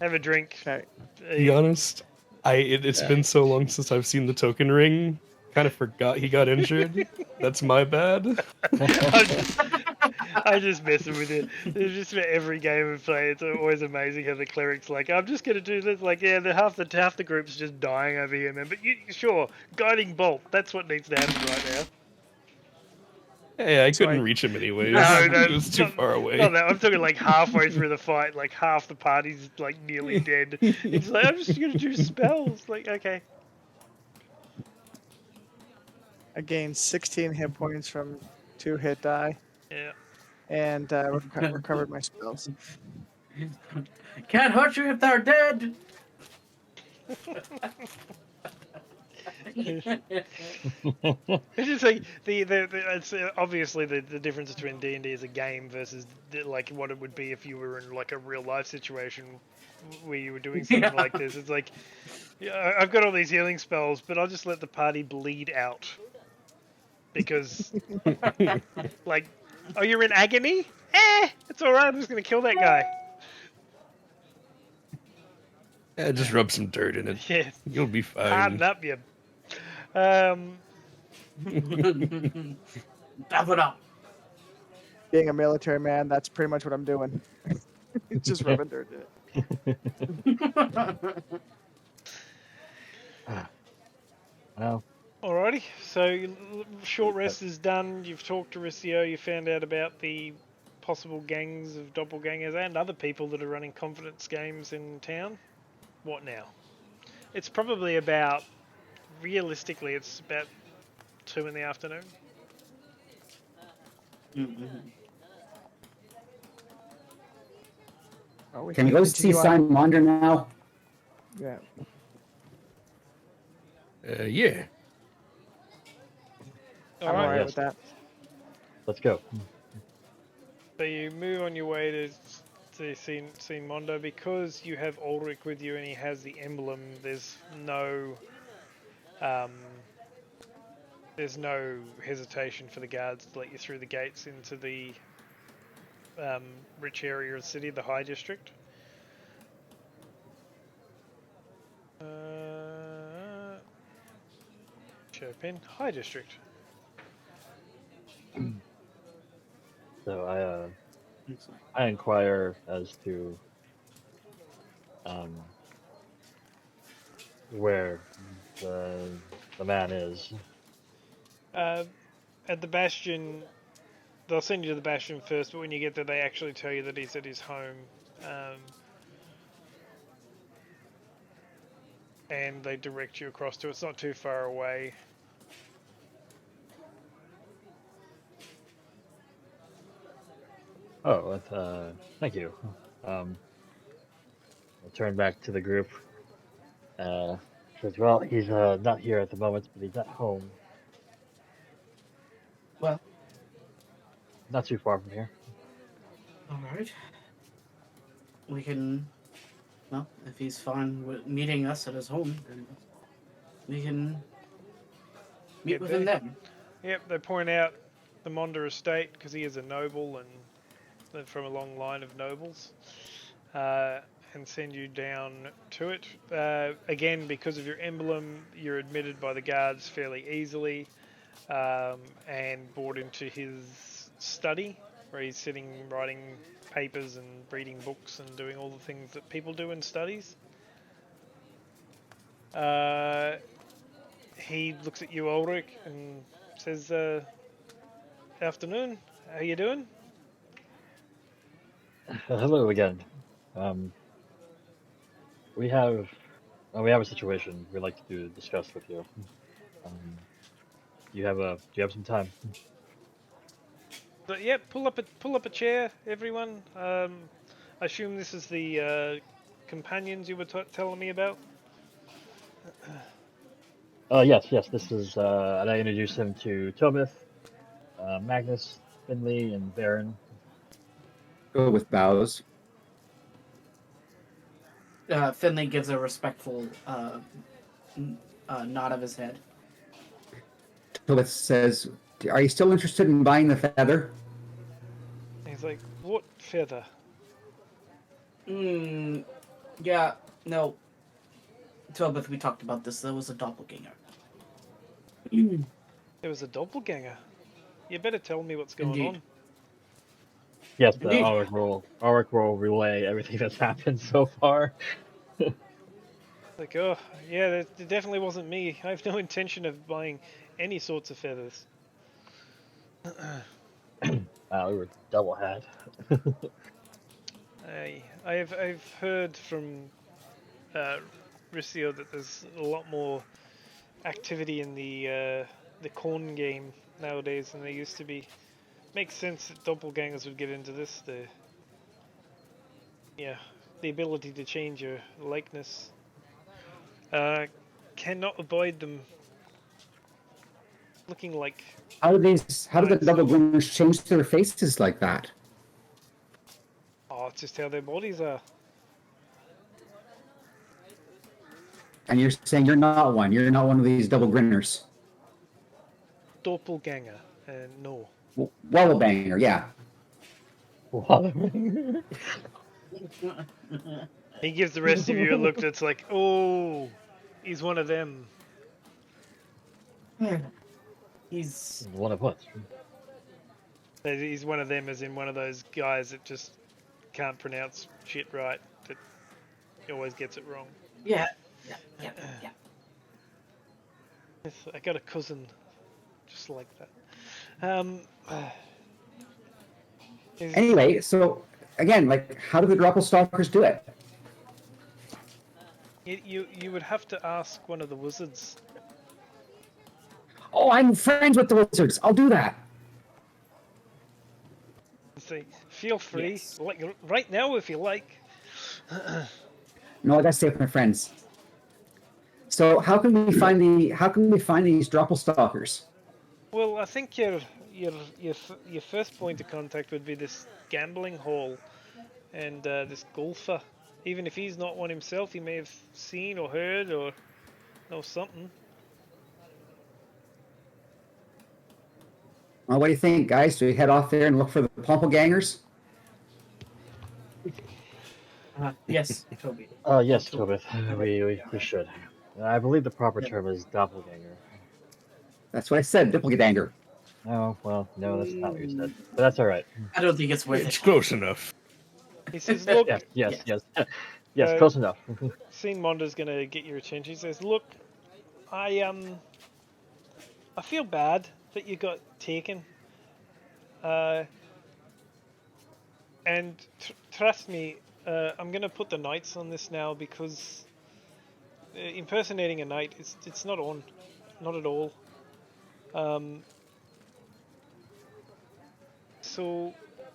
Have a drink. okay. To be honest, it's been so long since I've seen the token ring. Kind of forgot he got injured. That's my bad. I'm just messing with you. It's just for every game we play. It's always amazing how the cleric's like, "I'm just gonna do this." Like, yeah, half the group's just dying over here, man. But sure, guiding bolt. That's what needs to happen right now. Hey, I couldn't reach him anyways. No, It was too far away. No, I'm talking like halfway through the fight, like half the party's like nearly dead. It's like, I'm just gonna do spells. Like, okay. I gained 16 hit points from 2 hit die, Yeah. and recovered my spells. Can't hurt you if they're dead. It's just like it's obviously the difference between D&D as a game versus like what it would be if you were in like a real life situation where you were doing something like this. It's like, yeah, I've got all these healing spells, but I'll just let the party bleed out because, like, oh, you're in agony? It's all right. I'm just gonna kill that guy. Yeah, just rub some dirt in it. Yeah, You'll be fine. harden up, you. Dab it up. Being a military man, that's pretty much what I'm doing. Just rubbing dirt in it. Well, Alrighty, so short rest is done. You've talked to Ricio. You found out about the possible gangs of doppelgangers and other people that are running confidence games in town. What now? It's probably about, realistically, it's about 2 in the afternoon. Oh, we Can we go see continue on. Simon Wander now? Yeah. Yeah. All I'm right. alright yes. with that. Let's go. So you move on your way to see Mondo. Because you have Ulrich with you and he has the emblem. Um, there's no hesitation for the guards to let you through the gates into the rich area of the city, the High District. Chopin, High District. So I inquire as to where the man is. At the Bastion, they'll send you to the Bastion first, but when you get there, they actually tell you that he's at his home. And they direct you across to it. It's not too far away. Oh, thank you. I'll turn back to the group. Says, well, he's not here at the moment, but he's at home. Well, Not too far from here. all right. We can. Well, if he's fine with meeting us at his home, then we can meet Yep, with him then. Yep, they point out the Monda estate because he is a noble and from a long line of nobles, and send you down to it. Again, because of your emblem, you're admitted by the guards fairly easily, and brought into his study where he's sitting writing papers and reading books and doing all the things that people do in studies. He looks at you, Ulrich, and says, "Afternoon. How you doing?" Hello again. We have a situation we'd like to discuss with you. Do you have some time? But yeah, pull up a chair, everyone. I assume this is the companions you were telling me about. Yes. This is, and I introduced him to Tobith, Magnus, Finley, and Baron. Go with bows. Finley gives a respectful nod of his head. Tobith says, "Are you still interested in buying the feather?" He's like, "What feather?" Yeah, no. Tobith, we talked about this. There was a doppelganger. It was a doppelganger. You better tell me what's going Indeed. on. Yes, Indeed. Ulrich will relay everything that's happened so far. Like, oh, yeah, it definitely wasn't me. I have no intention of buying any sorts of feathers. We were double had. I've heard from Ricio that there's a lot more activity in the corn game nowadays than there used to be. Makes sense that doppelgangers would get into this. The ability to change your likeness. Cannot avoid them looking like. How do the double silver. grinners change their faces like that? Oh, it's just how their bodies are. And you're saying you're not one. You're not one of these double grinners. Doppelganger. No. Wallabanger, yeah. He gives the rest of you a look that's like, oh, he's one of them. He's One of what? He's one of them, as in one of those guys that just can't pronounce shit right. That he always gets it wrong. yeah. I got a cousin just like that. Anyway, so again, like, how do the Doppelstalkers do it? You would have to ask one of the wizards. Oh, I'm friends with the wizards. I'll do that. Say, feel free, Yes. like right now if you like. No, I gotta stay with my friends. So how can we find these Doppelstalkers? Well, I think your first point of contact would be this gambling hall and this golfer. Even if he's not one himself, he may have seen or heard or know something. Well, what do you think, guys? Do we head off there and look for the Pumpelgangers? Yes, Toby. Yes, To- Tobith, we should. I believe the proper term is doppelganger. That's what I said, Doppelganger. Oh, well, no, that's not what you said. But that's all right. I don't think it's worth It's it. close enough. He says, "Look, Yes, Yes. yes, close enough. Scene Monda's gonna get your attention." He says, "Look, I feel bad that you got taken. Uh, and trust me, I'm gonna put the knights on this now because impersonating a knight it's not on, not at all. So,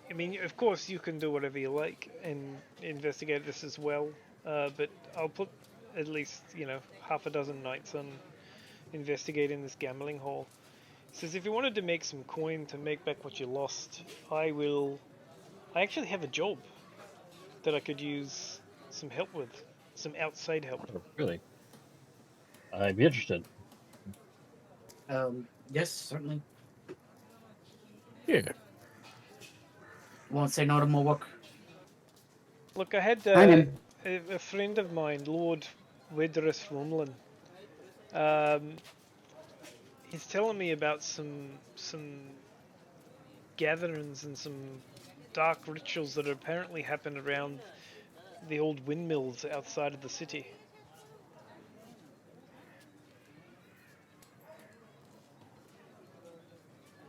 I mean, of course you can do whatever you like and investigate this as well. But I'll put at least half a dozen knights on investigating this gambling hall." He says, "If you wanted to make some coin to make back what you lost, I actually have a job that I could use some help with, some outside help." Really? I'd be interested. Yes, certainly. Yeah. Won't say no to more work. Look, I had I'm in. a friend of mine, Lord Wedrus Rumlin. Um, he's telling me about some gatherings and some dark rituals that apparently happen around the old windmills outside of the city.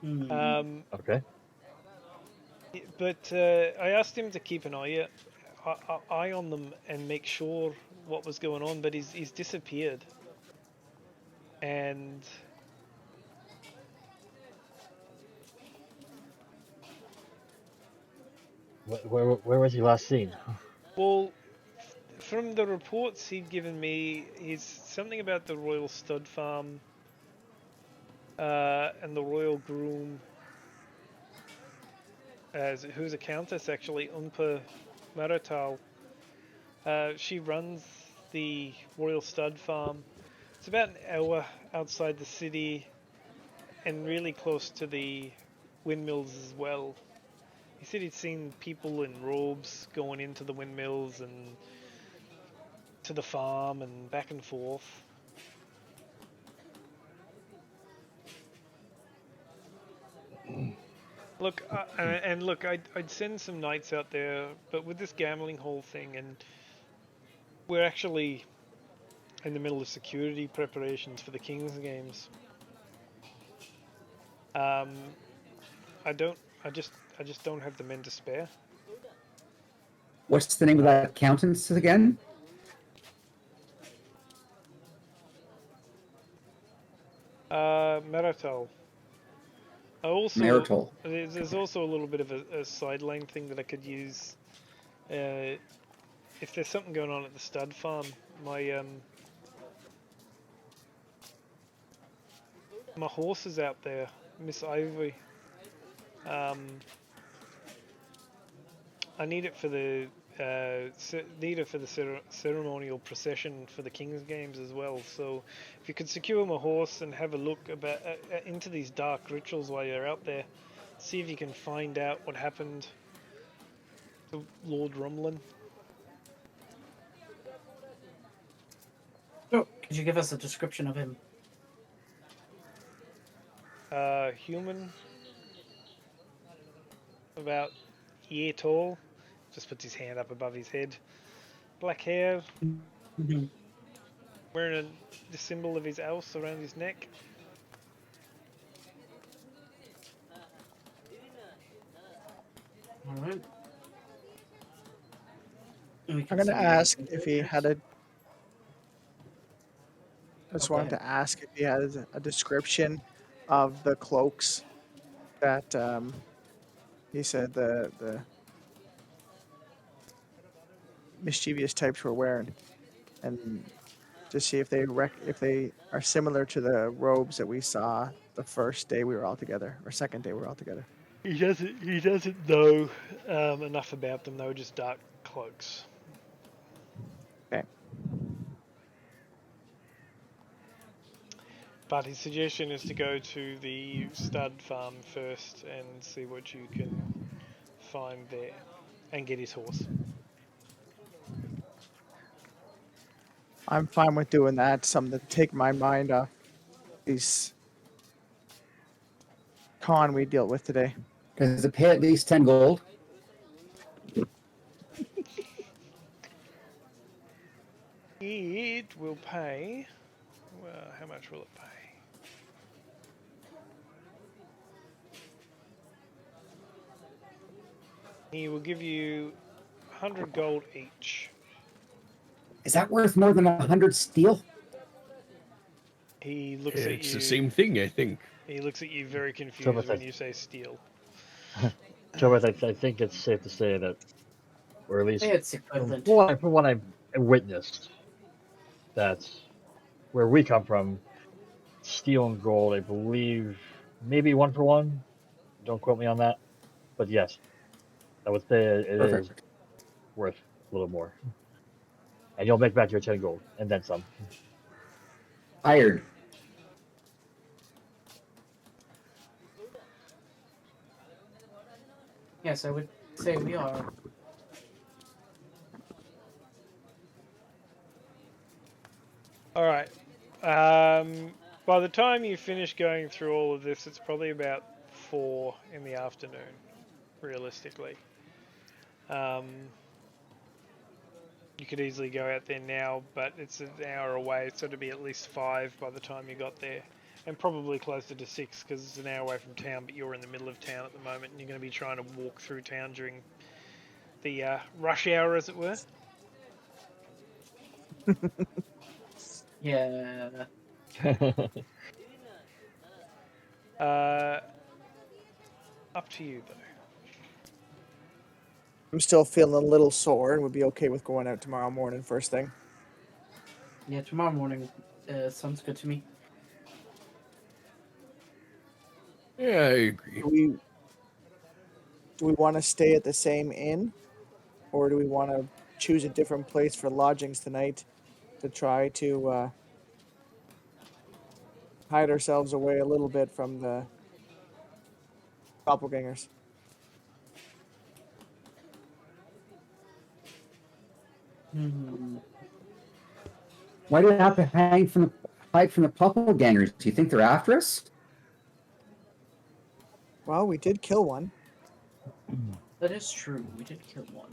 Okay. But I asked him to keep an eye on them and make sure what was going on. But he's disappeared, and Where was he last seen? well, from the reports he'd given me, he's something about the Royal Stud Farm and the Royal Groom, who's a countess actually, Umpa Marital. She runs the Royal Stud Farm. It's about an hour outside the city and really close to the windmills as well. He said he'd seen people in robes going into the windmills and to the farm and back and forth. Look, I'd send some knights out there, but with this gambling hall thing, and we're actually in the middle of security preparations for the King's Games. I just don't have the men to spare. What's the name of that accountants again? Marital. Marital. There's also a little bit of a sideline thing that I could use. If there's something going on at the stud farm, my horse is out there, Miss Ivory. I need it for the ceremonial procession for the King's Games as well. So, if you could secure my horse and have a look about into these dark rituals while you're out there, see if you can find out what happened to Lord Rumlin. Oh, could you give us a description of him? Human, about year tall, just puts his hand up above his head. Black hair, wearing the symbol of his ouse around his neck. All right. I'm going to ask if he had a. I just wanted to ask if he had a description of the cloaks that he said the mischievous types were wearing, and to see if they if they are similar to the robes that we saw the first day we were all together, or second day we were all together. He doesn't know enough about them. They were just dark cloaks. Okay. But his suggestion is to go to the stud farm first and see what you can find there, and get his horse. I'm fine with doing that. Something to take my mind off these con we dealt with today. Does it pay at least 10 gold? It will pay. Well, how much will it pay? He will give you 100 gold each. Is that worth more than 100 steel? He looks at you. It's the same thing, I think. He looks at you very Sure, confused but when I- you say steel. Joe, I think it's safe to say that, or at least It's from equivalent. what I've witnessed, that's where we come from. Steel and gold, I believe, maybe 1 for 1. Don't quote me on that, but yes, I would say it is Perfect. worth a little more, and you'll make back your 10 gold and then some. Hired. Yes, I would say we are. All right. By the time you finish going through all of this, it's probably about 4 in the afternoon, realistically. You could easily go out there now, but it's an hour away, so it'd be at least 5 by the time you got there. And probably closer to 6 because it's an hour away from town, but you're in the middle of town at the moment and you're going to be trying to walk through town during the rush hour, as it were. Yeah. Up to you, though. I'm still feeling a little sore and would be okay with going out tomorrow morning first thing. Yeah, tomorrow morning sounds good to me. Yeah, I agree. Do we want to stay at the same inn, or do we want to choose a different place for lodgings tonight to try to hide ourselves away a little bit from the doppelgangers? Hmm. Why do we have to hide from the doppelgangers? Do you think they're after us? Well, we did kill one. That is true. We did kill one.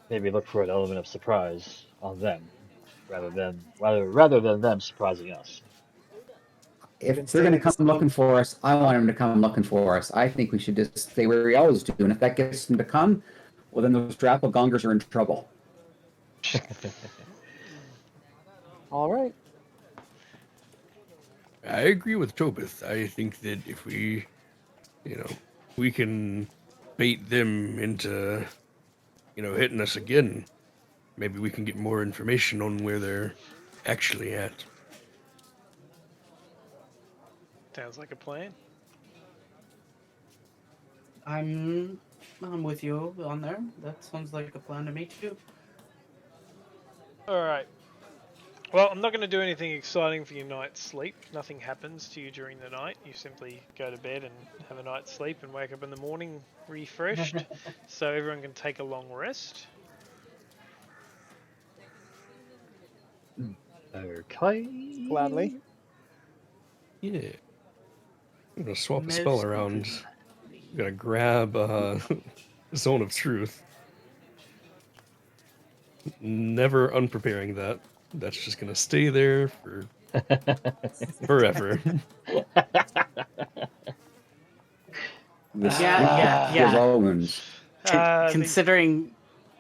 Maybe look for an element of surprise on them, rather than them surprising us. We've been If they're going to staying at come the looking for us, I want them to come looking for us. I think we should just stay where we always do. And if that gets them to come, well, then those doppelgangers are in trouble. All right. I agree with Tobith. I think that if we, we can bait them into, hitting us again, maybe we can get more information on where they're actually at. Sounds like a plan. I'm with you on there. That sounds like a plan to me too. Alright. Well, I'm not going to do anything exciting for your night's sleep. Nothing happens to you during the night. You simply go to bed and have a night's sleep and wake up in the morning refreshed. So everyone can take a long rest. Okay. Gladly. Yeah. I'm going to swap a Miss spell around. I'm going to grab Zone of Truth. Never unpreparing that. That's just going to stay there for forever. Yeah. All wounds. Considering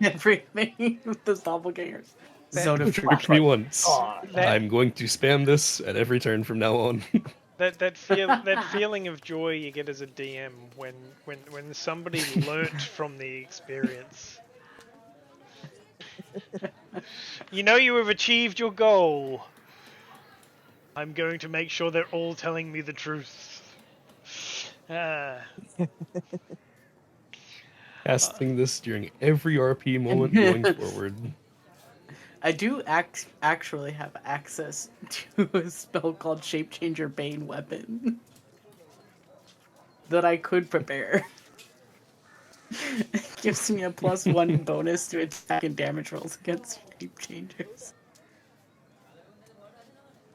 everything with those doppelgangers. Zone of Trick me once. That- I'm going to spam this at every turn from now on. That feeling of joy you get as a DM when somebody learnt from the experience. You know you have achieved your goal. I'm going to make sure they're all telling me the truth. Ah, Casting this during every RP moment going forward. I do actually have access to a spell called Shape Changer Bane Weapon that I could prepare. It gives me a +1 bonus to attack and damage rolls against Shape Changers.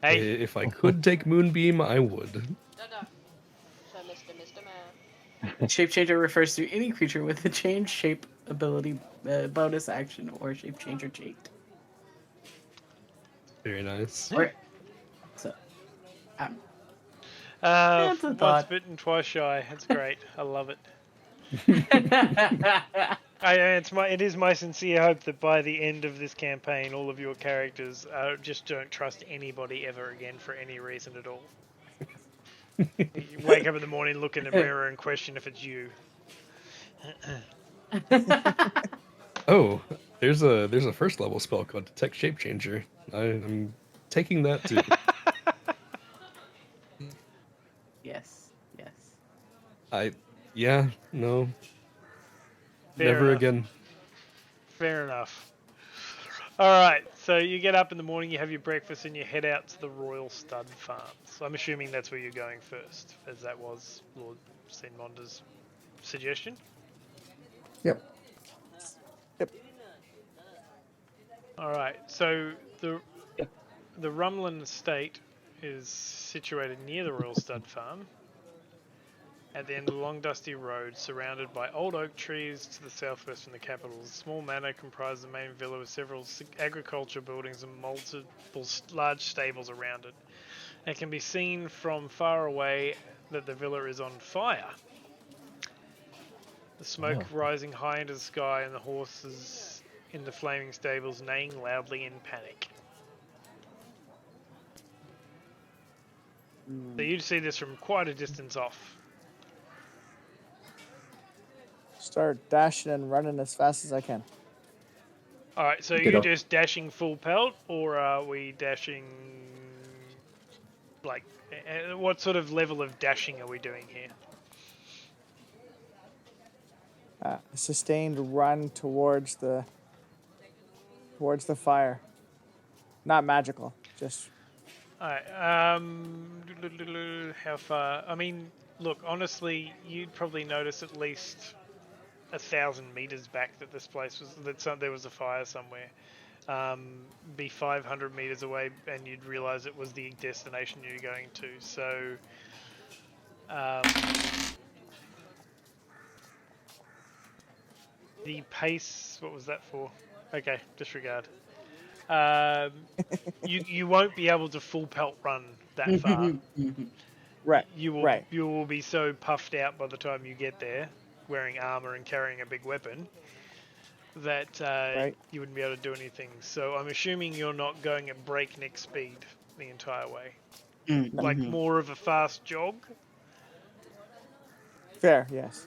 hey, If I could take Moonbeam, I would. So Mr. Man. Shape Changer refers to any creature with a change shape ability, bonus action, or Shape Changer trait. Very nice. Or so. That's a once thought. bitten, twice shy. It's great. I love it. Yeah. It is my sincere hope that by the end of this campaign, all of your characters just don't trust anybody ever again for any reason at all. You wake up in the morning, look in the mirror, and question if it's you. Oh, there's a first level spell called Detect Shape Changer. I'm taking that too. Yes. Yeah, no, Fair never enough. again. Fair enough. Alright, so you get up in the morning, you have your breakfast, and you head out to the Royal Stud Farms. I'm assuming that's where you're going first, as that was Lord Sinmonder's suggestion. Yep. Alright, so the Rumlin Estate is situated near the Royal Stud Farm, at the end of the long dusty road, surrounded by old oak trees to the southwest from the capital. A small manor comprises the main villa with several agriculture buildings and multiple large stables around it. It can be seen from far away that the villa is on fire. The smoke rising high into the sky and the horses in the flaming stables neighing loudly in panic. So you'd see this from quite a distance off. Start dashing and running as fast as I can. Alright, so are Get you up. just dashing full pelt, or are we dashing, like, what sort of level of dashing are we doing here? A sustained run towards the fire. Not magical, just Alright, how far? I mean, look, honestly, you'd probably notice at least 1,000 meters back that this place was, there was a fire somewhere. Be 500 meters away, and you'd realize it was the destination you're going to. So, the pace, what was that for? Okay, disregard. You won't be able to full pelt run that far. right. You will be so puffed out by the time you get there, wearing armor and carrying a big weapon, that you wouldn't be able to do anything. So I'm assuming you're not going at breakneck speed the entire way. Like more of a fast jog. Fair, yes.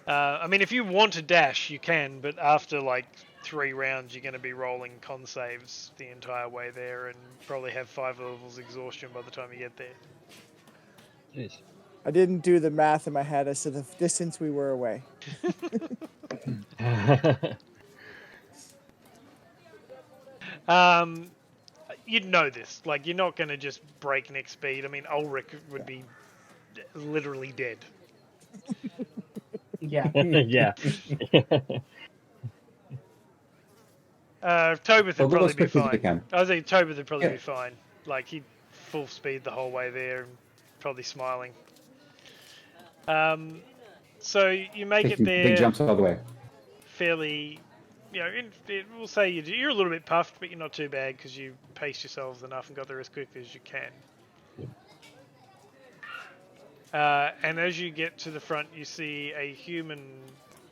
I mean, if you want to dash, you can, but after like 3 rounds, you're going to be rolling con saves the entire way there, and probably have 5 levels exhaustion by the time you get there. Jeez. I didn't do the math in my head as to the distance we were away. You'd know this. Like, you're not going to just breakneck speed. I mean, Ulrich would be literally dead. Yeah. Yeah. Tobith Well, would go probably as be quick as you fine. can. I was saying Tobith would probably Yeah. be fine. Like, he'd full speed the whole way there and probably smiling. So you make it Taking there big jumps all the way. fairly, we'll say you're a little bit puffed, but you're not too bad because you paced yourselves enough and got there as quickly as you can. And as you get to the front, you see a human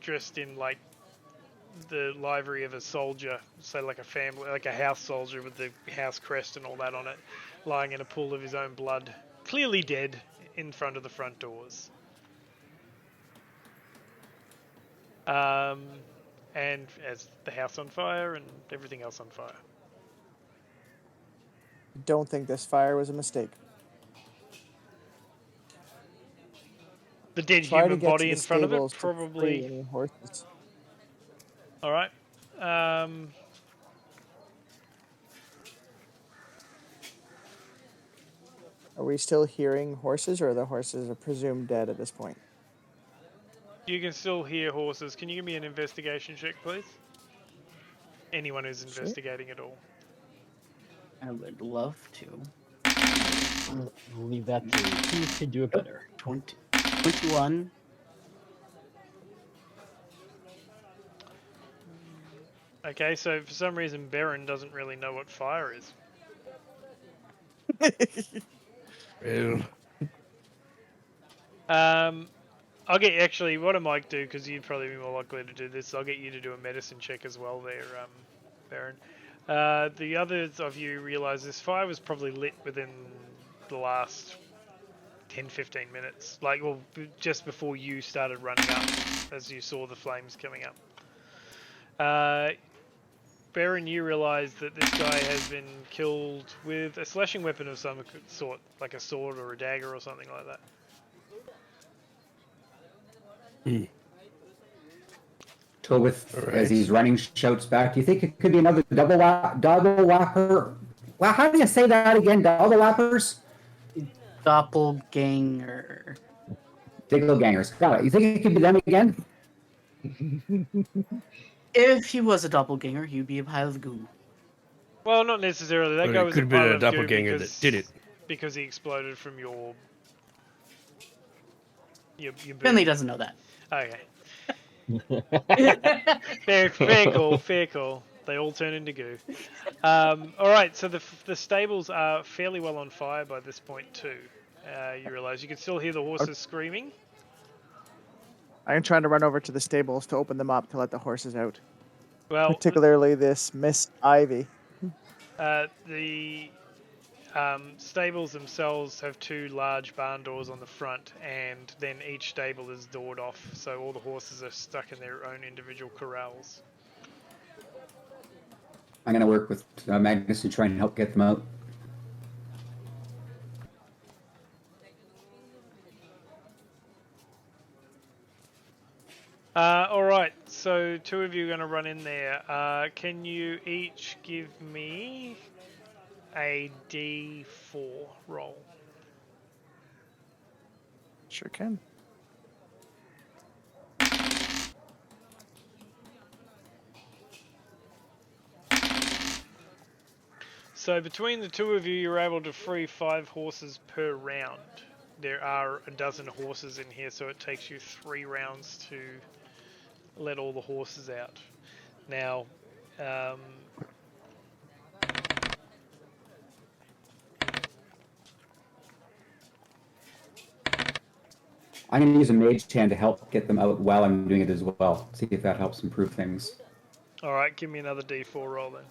dressed in like the livery of a soldier, say like a family, like a house soldier with the house crest and all that on it, lying in a pool of his own blood, clearly dead, in front of the front doors. And as the house on fire and everything else on fire. Don't think this fire was a mistake. The dead try to human get to body the in front of it, stables to free probably. any horses. All right. Are we still hearing horses, or are the horses are presumed dead at this point? You can still hear horses. Can you give me an investigation check, please? Anyone who's Sure. investigating at all. I would love to. We'll leave that to who can do it better. 21. Okay, so for some reason, Baron doesn't really know what fire is. Well, I'll get actually. What I might do, because you'd probably be more likely to do this, I'll get you to do a medicine check as well, there, Baron. The others of you realise this fire was probably lit within the last 10-15 minutes, like, well, just before you started running up, as you saw the flames coming up. Baron, you realise that this guy has been killed with a slashing weapon of some sort, like a sword or a dagger or something like that. Tobith, All right. as he's running, shouts back, "Do you think it could be another double whapper? Well, how do you say that again? Double whappers? Doppelganger. Digglegangers. Got it. You think it could be them again?" If he was a doppelganger, he'd be a pile of goo. Well, not necessarily. That But guy it was could a have been pile a of goo doppelganger because, that did it. because he exploded from your Finley boot. doesn't know that. Okay. Fair call, fair call. They all turn into goo. Alright, so the stables are fairly well on fire by this point too. You realise you can still hear the horses screaming. I'm trying to run over to the stables to open them up to let the horses out. Well, Particularly this Miss Ivy. the stables themselves have two large barn doors on the front, and then each stable is doored off, so all the horses are stuck in their own individual corrals. I'm going to work with Magnus to try and help get them out. Alright, so two of you are going to run in there. Can you each give me a D4 roll? Sure can. So between the two of you, you're able to free 5 horses per round. There are a dozen horses in here, so it takes you 3 rounds to let all the horses out. Now, I'm going to use a mage hand to help get them out while I'm doing it as well. See if that helps improve things. alright, give me another D4 roll then.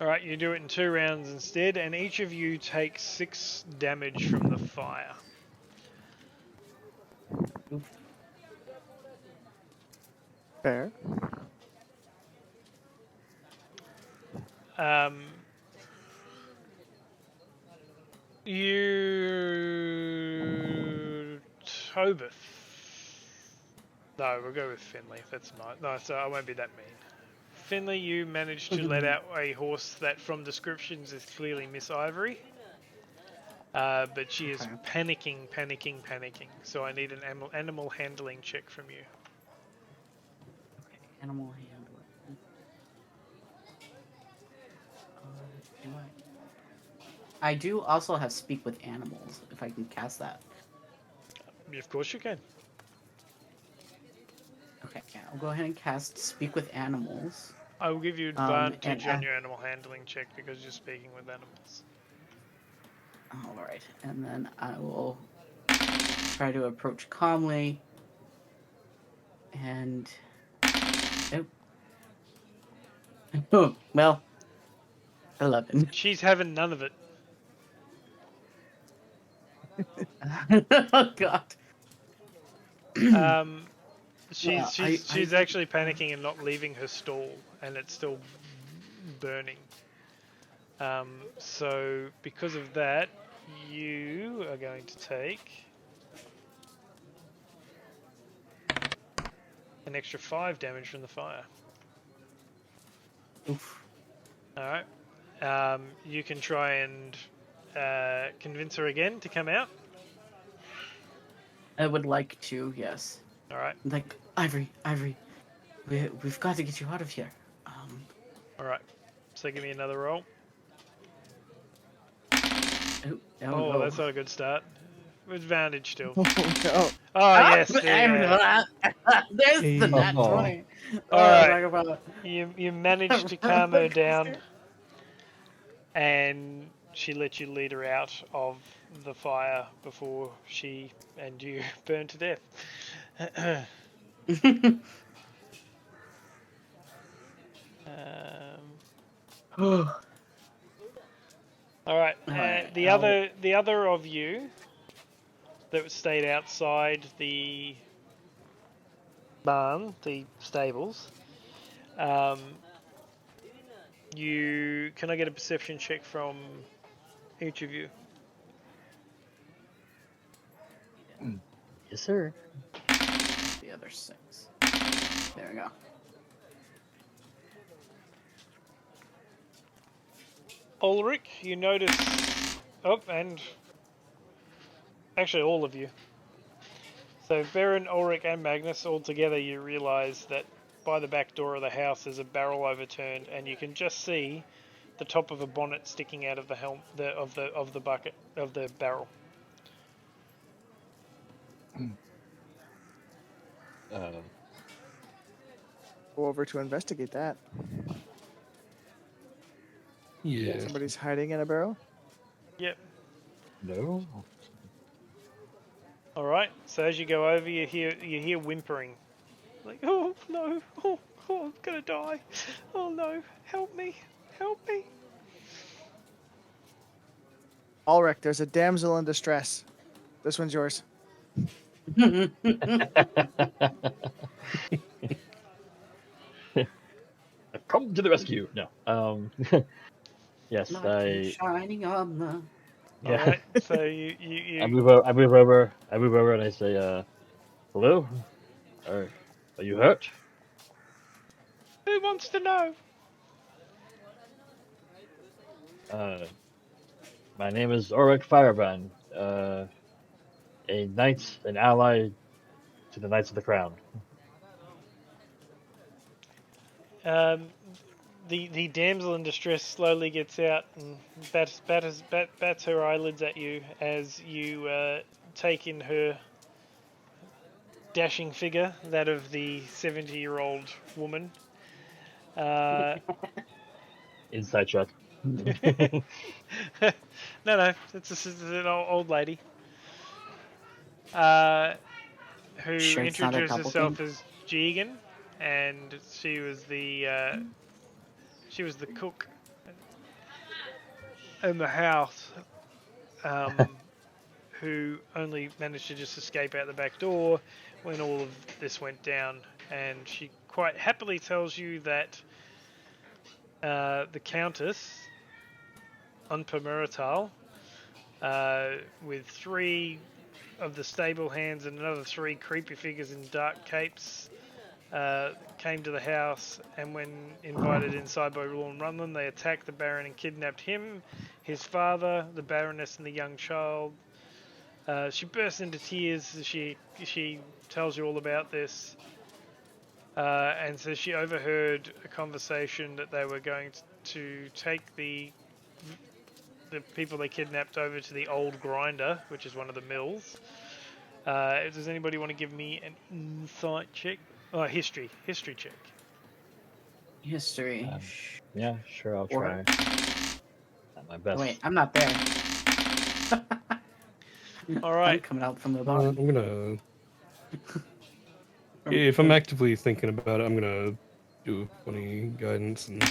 Alright, you do it in 2 rounds instead, and each of you takes 6 damage from the fire. Fair. You... Tobith. No, we'll go with Finley. That's not... No, so I won't be that mean. Finley, you managed to let out a horse that from descriptions is clearly Miss Ivory. But she is panicking. So I need an animal handling check from you. Okay, animal handler. Do I do also have speak with animals, if I can cast that. Of course you can. Okay, yeah, I'll go ahead and cast speak with animals. I will give you advantage and on your animal handling check because you're speaking with animals. Alright, and then I will try to approach calmly. And... Oh, well... 11. She's having none of it. Oh, God. She's actually panicking and not leaving her stall, and it's still burning. So because of that, you are going to take an extra 5 damage from the fire. Oof. All right. You can try and convince her again to come out. I would like to, yes. All right. Like, Ivory, we've got to get you out of here. All right. So give me another roll. No. That's not a good start. With advantage still. Oh, no. Oh yes. There's the nat Oh. 20. All right. talk about You managed to calm her down, and she let you lead her out of the fire before she and you burned to death. All right. Alright, The other of you that stayed outside the barn, the stables. Can I get a perception check from each of you? Yes, sir. the other 6. There we go. Ulrich, you notice. Oh, and actually all of you. So Baron, Ulrich, and Magnus, all together, you realise that by the back door of the house there's a barrel overturned, and you can just see the top of a bonnet sticking out of the helm of the bucket of the barrel. Go over to investigate that. Yeah. Somebody's hiding in a barrel. Yep. No. All right. So as you go over, you hear whimpering, like, oh no, oh, I'm gonna die, oh no, help me, help me. Ulrich, there's a damsel in distress. This one's yours. Come to the rescue. No. Yes, Light shining on the. Yeah. All right. So you I move over, and I say, "Hello, are you hurt?" Who wants to know? My name is Ulrich Firebrand, a knight, an ally to the Knights of the Crown. The damsel in distress slowly gets out and bats her eyelids at you as you take in her dashing figure, that of the 70-year-old woman. Inside shot. No, it's an old lady. Who Sure it's not a introduced herself doppelganger? as Jegan, and she was the cook in the house, who only managed to just escape out the back door when all of this went down. And she quite happily tells you that the Countess, Unpa Merital, with 3 of the stable hands and another 3 creepy figures in dark capes, came to the house, and when invited inside by Lord Runland, they attacked the Baron and kidnapped him, his father, the Baroness, and the young child. She bursts into tears as she tells you all about this, and says she overheard a conversation that they were going to take the people they kidnapped over to the old grinder, which is one of the mills. Does anybody want to give me an insight check? Oh, history check. History. Yeah, sure, I'll Or- try. At my best. Wait, I'm not there. All I'm right. coming out from the I'm bottom. gonna. If I'm actively thinking about it, I'm gonna do a 20 guidance, and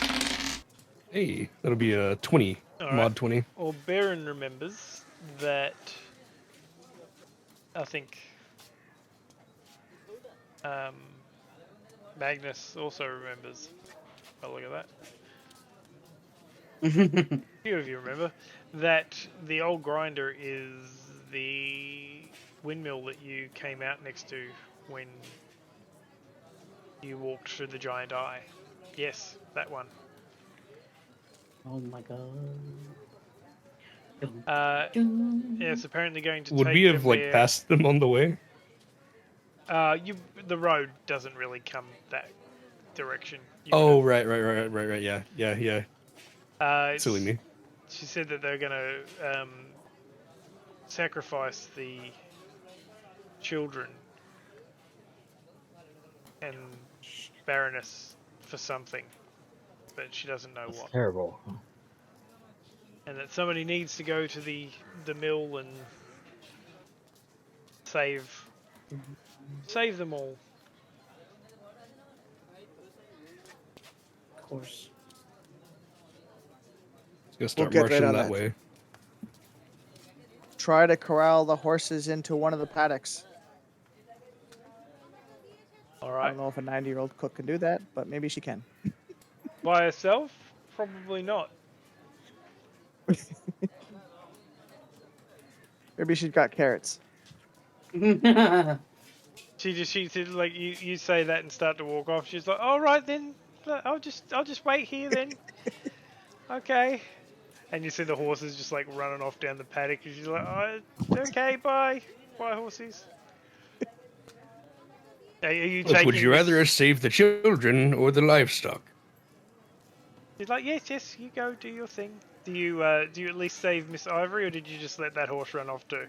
hey, that'll be a 20 All mod right. 20. Well, Baron remembers that. I think Magnus also remembers. Oh, look at that. A few of you remember that the old grinder is the windmill that you came out next to when you walked through the giant eye. Yes, that one. Oh my god. Yeah, it's apparently going to Would take we have them like there. passed them on the way? The road doesn't really come that direction. You Oh, could've- right. Yeah. Silly me. She said that they're gonna sacrifice the children and Baroness for something, but she doesn't know That's what. terrible. And that somebody needs to go to the mill and save them all. Of course. Gonna start get right marching on that that. way. Try to corral the horses into one of the paddocks. All I right. don't know if a 90-year-old cook can do that, but maybe she can. By herself? Probably not. Maybe she's got carrots. She said like you say that and start to walk off. She's like, all right then, I'll just wait here then. Okay. And you see the horses just like running off down the paddock. And she's like, oh, okay, bye, horses. Are you Look, taking? would you rather us save the children or the livestock? She's like, yes, you go do your thing. Do you at least save Miss Ivory, or did you just let that horse run off too?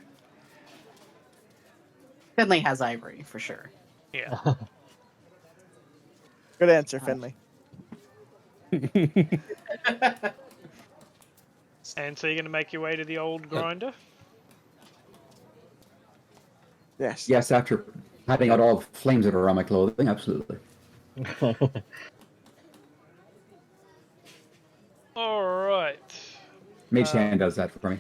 Finley has Ivory for sure. Yeah. Good answer, Finley. And so you're gonna make your way to the old grinder. Yes. Yes, after having out all the flames that are around my clothing, absolutely. All right. Mage Hand does that for me.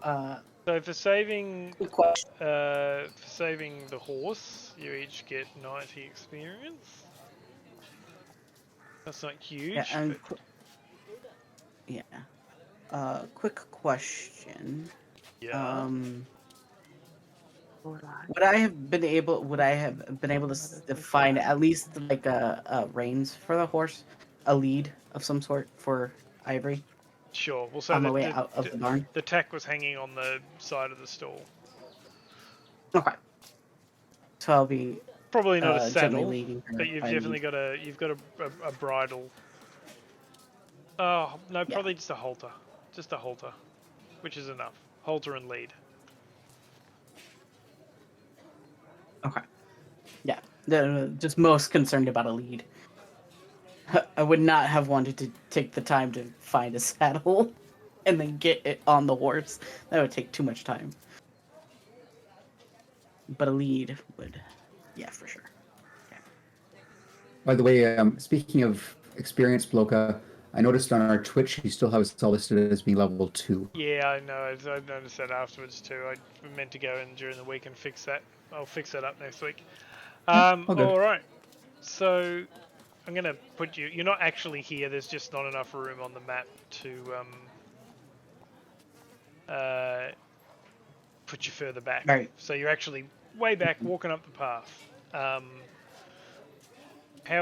So for saving Good question. the horse, you each get 90 experience. That's not huge. Yeah, and but yeah. Quick question. yeah. Would I have been able to find at least like a reins for the horse, a lead of some sort for Ivory Sure. Well, so on my way out of the barn? the tack was hanging on the side of the stall. Okay. So I'll be Probably not a gently saddle, leading her. but you've if I definitely need. got a bridle. Oh no, Yeah. probably just a halter, which is enough. Halter and lead. Okay. Yeah. Just most concerned about a lead. I would not have wanted to take the time to find a saddle and then get it on the horse. That would take too much time. But a lead would, yeah, for sure. By the way, speaking of experience, Bloka, I noticed on our Twitch you still have us all listed as being level 2. Yeah, I know. I noticed that afterwards too. I meant to go in during the week and fix that. I'll fix that up next week. all good. All right. So I'm gonna put you. You're not actually here. There's just not enough room on the map to put you further back. Right. So you're actually way back, walking up the path. How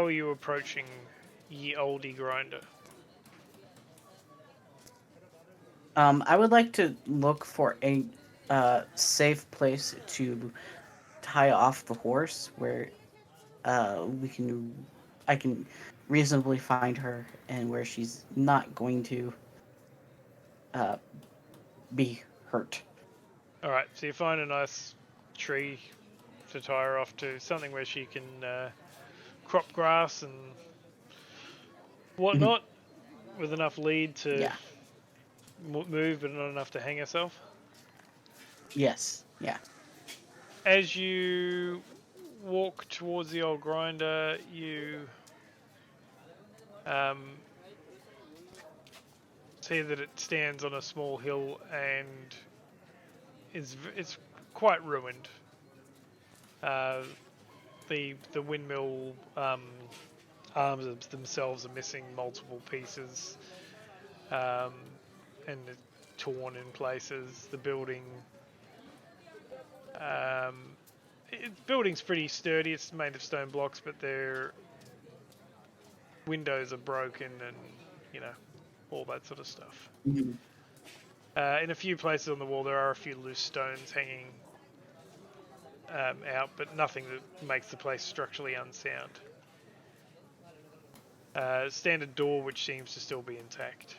are you approaching ye oldie grinder? I would like to look for a safe place to tie off the horse where I can reasonably find her and where she's not going to be hurt. All right. So you find a nice tree to tie her off to, something where she can crop grass and whatnot, with enough lead to Yeah. move, but not enough to hang herself. Yes. Yeah. As you walk towards the old grinder, you see that it stands on a small hill and it's quite ruined. The windmill arms themselves are missing multiple pieces, and they're torn in places. The building, building's pretty sturdy. It's made of stone blocks, but their windows are broken, and all that sort of stuff. Mhm. In a few places on the wall, there are a few loose stones hanging out, but nothing that makes the place structurally unsound. Standard door, which seems to still be intact.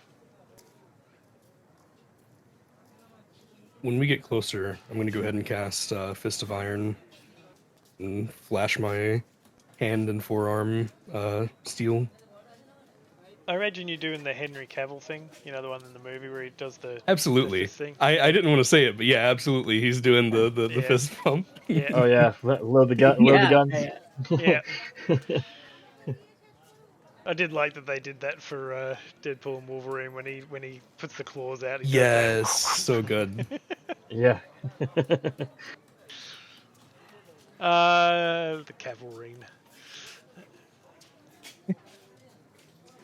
When we get closer, I'm going to go ahead and cast Fist of Iron and flash my hand and forearm steel. I imagine you're doing the Henry Cavill thing, the one in the movie where he does the Absolutely. fist thing. I didn't want to say it, but yeah, absolutely. He's doing the Yeah. fist pump. Yeah, Oh yeah, load the gun. Load the Yeah, guns. yeah. I did like that they did that for Deadpool and Wolverine when he puts the claws out. He Yes, so good. Yeah. The cavalry.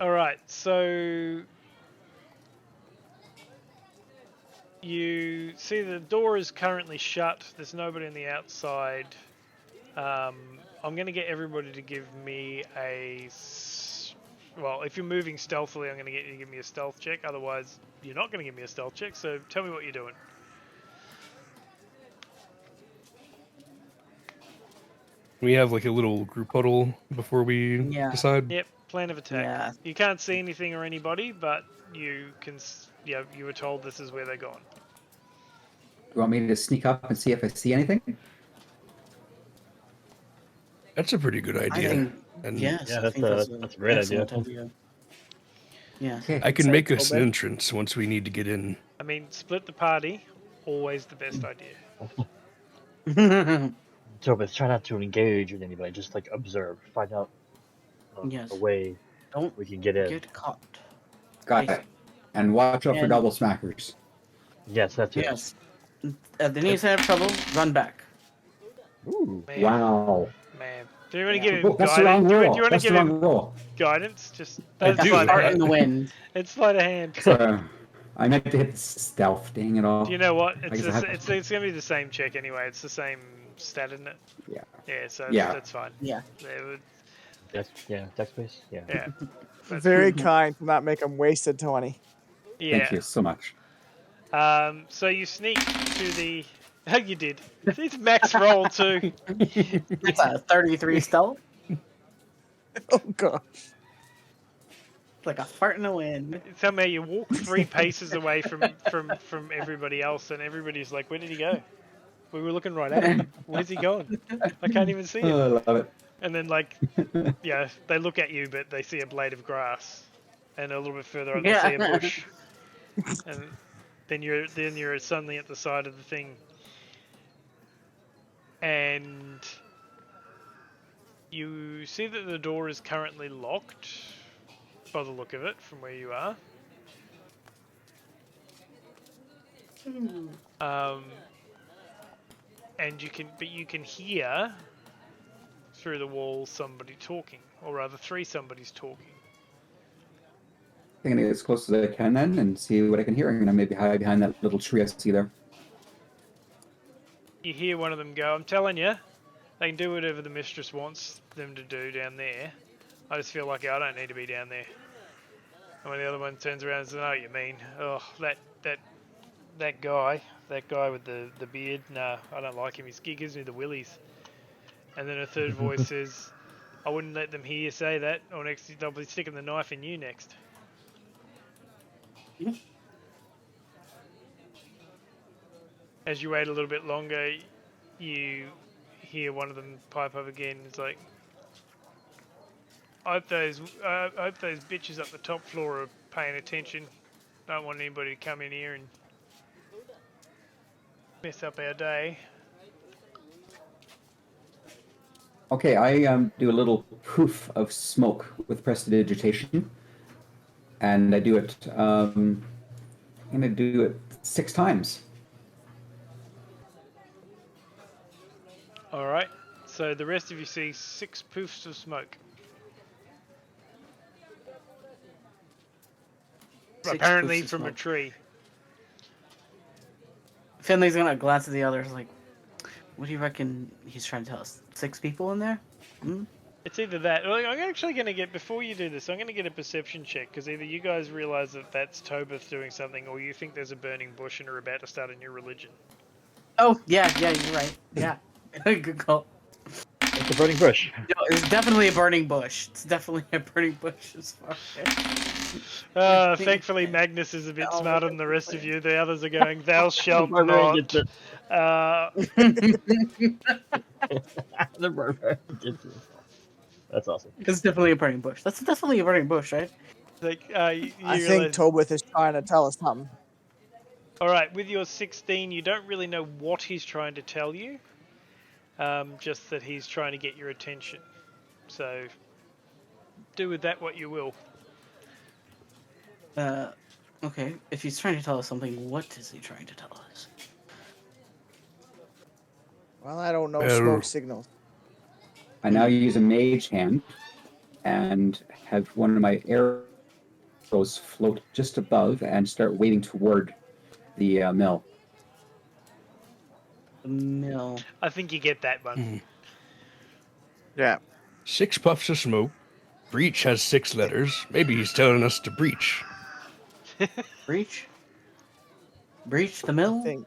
All right, so you see the door is currently shut. There's nobody on the outside. I'm going to get everybody to give me well, if you're moving stealthily, I'm going to get you to give me a stealth check. Otherwise, you're not going to give me a stealth check. So tell me what you're doing. We have like a little group huddle before we Yeah. decide. Yep, plan of attack. Yeah. You can't see anything or anybody, but you can. You were told this is where they're going. You want me to sneak up and see if I see anything? That's a pretty good I idea. think And yes. Yeah, I that's think a- that's that's a great excellent idea. Yeah. Okay. I can So, make us an Tobin? entrance once we need to get in. I mean, split the party. Always the best idea. So, but try not to engage with anybody. Just like observe, find out Yes. a way Don't we can get in. get caught. Got it. And watch out for And- double smackers. Yes, that's it. Yes. Denise have trouble. Run back. Ooh. Man, Wow. man. Do you want to Yeah. give him Oh, that's the wrong guidance? Do roll. you want to That's the give wrong him roll. guidance? Just I that's do. sleight of Fart I- in hand. the wind. It's sleight of hand. So, I meant to hit stealth. Dang it all. Do you know what? I It's guess I have- it's going to be the same check anyway. It's the same stat, isn't it? Yeah. Yeah. So Yeah. that's fine. Yeah. Dex base. Yeah. Yeah. Very kind to not make them wasted 20. Yeah. Thank you so much. So you sneak to the. Oh, you did. It's max roll too. It's a 33 stealth. Oh, God. It's like a fart in the wind. Somehow you walk 3 paces away from everybody else, and everybody's like, "Where did he go? We were looking right at him. Where's he going? I can't even see him." Oh, I love it. And then yeah, they look at you, but they see a blade of grass, and a little bit further on they see a Yeah. bush, and then you're suddenly at the side of the thing, and you see that the door is currently locked, by the look of it, from where you are. And you can hear through the wall somebody talking, or rather 3 somebody's talking. I'm gonna get as close as I can then and see what I can hear. I'm gonna maybe hide behind that little tree I see there. You hear one of them go, "I'm telling you, they can do whatever the mistress wants them to do down there. I just feel like I don't need to be down there." And when the other one turns around and says, "I know what you mean. Oh, that guy with the beard, nah, I don't like him. He gives me the willies." And then a third voice says, "I wouldn't let them hear you say that, or next they'll be sticking the knife in you next." As you wait a little bit longer, you hear one of them pipe up again. It's like, I hope those bitches up the top floor are paying attention. Don't want anybody to come in here and mess up our day." Okay, I do a little proof of smoke with prestidigitation, and I do it. I'm gonna do it 6 times. All right. So the rest of you see 6 poofs of smoke. Six Apparently poofs of from a smoke. tree. Finley's gonna glance at the others like, what do you reckon he's trying to tell us? 6 people in there? Hmm? It's either that, or I'm actually going to get, before you do this, I'm going to get a perception check, because either you guys realize that that's Tobith doing something, or you think there's a burning bush and are about to start a new religion. Oh, yeah, you're right. Yeah. Good call. It's a burning bush. No, it's definitely a burning bush. It's definitely a burning bush as far as... Thankfully Magnus is a bit Oh, smarter than the rest of you. The others are going, thou shalt Barbarian not. gets it. Uh, The barbarian gets it. That's awesome. It's definitely a burning bush. That's definitely a burning bush, right? like, you I think realize, Tobith is trying to tell us something. alright, with your 16, you don't really know what he's trying to tell you. Just that he's trying to get your attention. So, do with that what you will. Okay. If he's trying to tell us something, what is he trying to tell us? Well, I don't know Well- smoke signals. I now use a mage hand and have one of my arrows float just above and start waving toward the mill. The mill. I think you get that one. Mhm. Yeah. 6 puffs of smoke. Breach has 6 letters. Maybe he's telling us to breach. Breach? Breach the I mill? think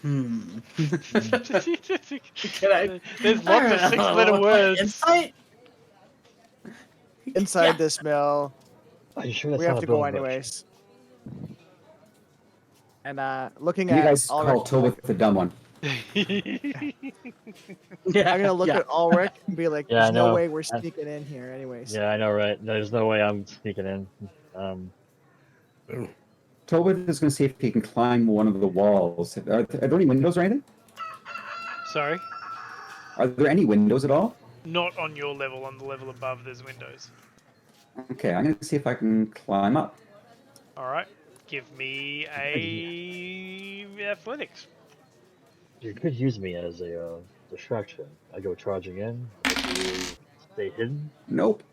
Hmm. There's lots of 6-letter words. Insight? inside Yeah. this mill, Are you sure that's we have not to a go burning bush? anyways. And looking You at guys Ulrich, call Tobith the dumb one. Yeah. I'm gonna look yeah. at Ulrich and be like, Yeah, "There's I no know. way we're sneaking in here, anyways." Yeah, I know, right? There's no way I'm sneaking in. Oh, Tobith is going to see if he can climb one of the walls. Are there any windows or anything? Sorry? Are there any windows at all? Not on your level, on the level above there's windows. Okay, I'm going to see if I can climb up. Alright. Give me a athletics. You could use me as a distraction. I go charging in. You stay hidden. Nope.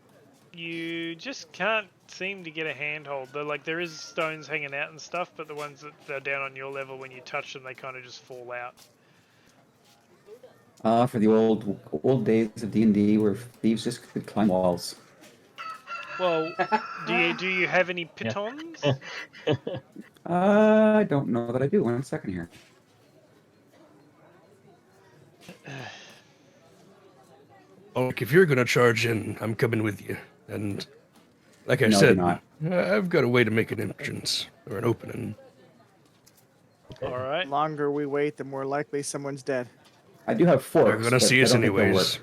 You just can't seem to get a handhold. There is stones hanging out and stuff, but the ones that are down on your level, when you touch them, they kind of just fall out. For the old days of D&D where thieves just could climb walls. Well, do you have any pitons? I don't know that I do. 1 second here. Oh, look, if you're going to charge in, I'm coming with you. And like I No, said, you're not. I've got a way to make an entrance or an opening. Alright. The longer we wait, the more likely someone's dead. I do have forks. They're going to but see I us don't think they'll anyways.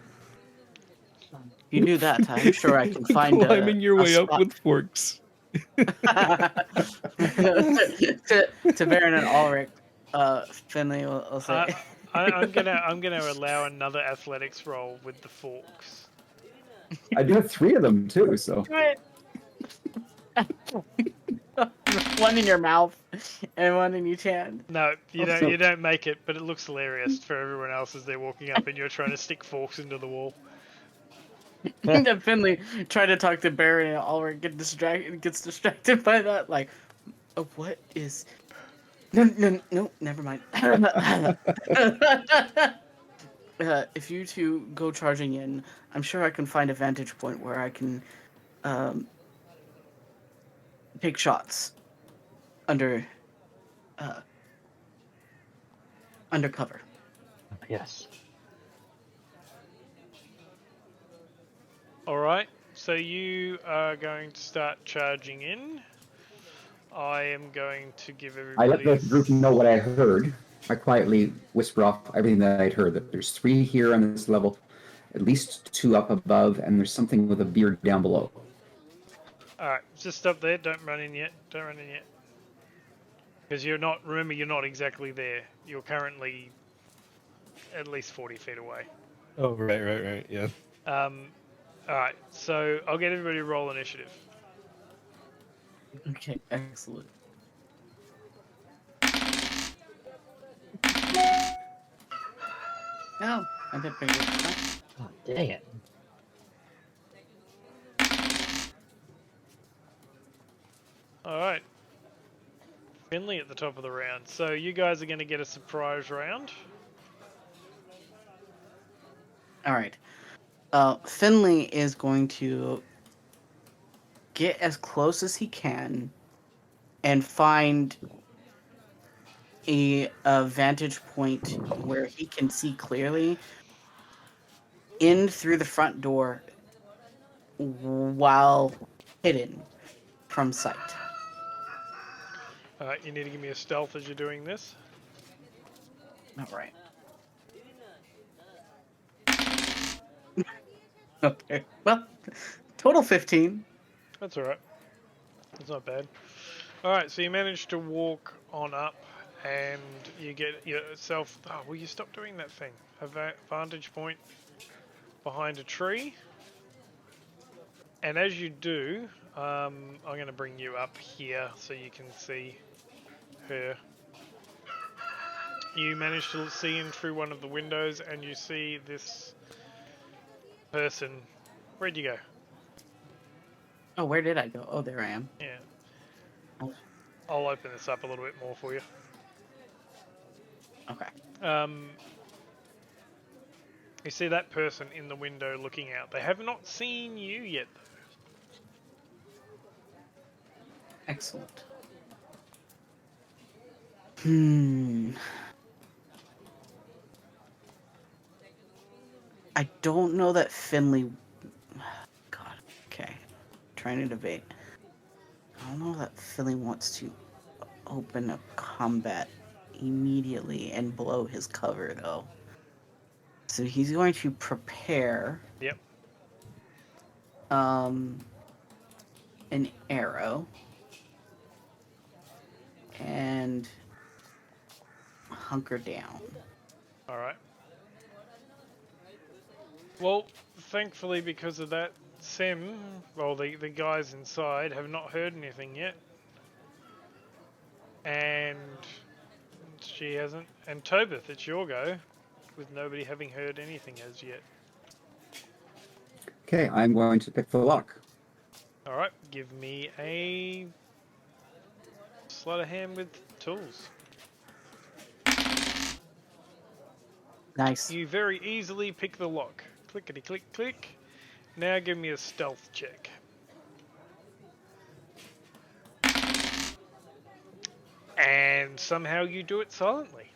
You knew that. I'm sure I can find Climbing your a way up spot. with forks. to Baron and Ulrich, Finley will say. I'm gonna allow another athletics roll with the forks. I do have 3 of them too, so. One in your mouth and one in each hand. No, you Also- don't make it, but it looks hilarious for everyone else as they're walking up and you're trying to stick forks into the wall. And Finley tried to talk to Baron and Ulrich gets distracted by that. Like, oh, what is? No, never mind. If you two go charging in, I'm sure I can find a vantage point where I can take shots undercover. Yes. Alright, so you are going to start charging in. I am going to give I everybody... let the group know what I heard. I quietly whisper off everything that I'd heard, that there's 3 here on this level, at least 2 up above, and there's something with a beard down below. Alright, just stop there, don't run in yet, Because remember, you're not exactly there. You're currently at least 40 feet away. Oh, right, yeah. Alright, so I'll get everybody to roll initiative. Okay, excellent. No, I did pretty good. Oh, dang it. All right. Finley at the top of the round. So you guys are going to get a surprise round. All right. Finley is going to get as close as he can and find a vantage point where he can see clearly in through the front door while hidden from sight. All right, you need to give me a stealth as you're doing this. All right. Okay. Well, total 15. That's all right. That's not bad. All right, so you manage to walk on up, and you get yourself. Oh, will you stop doing that thing? A vantage point behind a tree. And as you do, I'm going to bring you up here so you can see her. You manage to see in through one of the windows, and you see this person. Where'd you go? Oh, where did I go? Oh, there I am. Yeah. Oh. I'll open this up a little bit more for you. Okay. You see that person in the window looking out. They have not seen you yet, though. Excellent. I don't know that Finley. God. Okay. Trying to debate. I don't know that Finley wants to open a combat immediately and blow his cover, though. So he's going to prepare. Yep. An arrow and hunker down. All right. Well, thankfully, because of that, Sem, well, the guys inside have not heard anything yet. And she hasn't. And Tobith, it's your go, with nobody having heard anything as yet. Okay, I'm going to pick the lock. All right, give me a sleight of hand with tools. Nice. You very easily pick the lock. Clickety click click. Now give me a stealth check. And somehow you do it silently.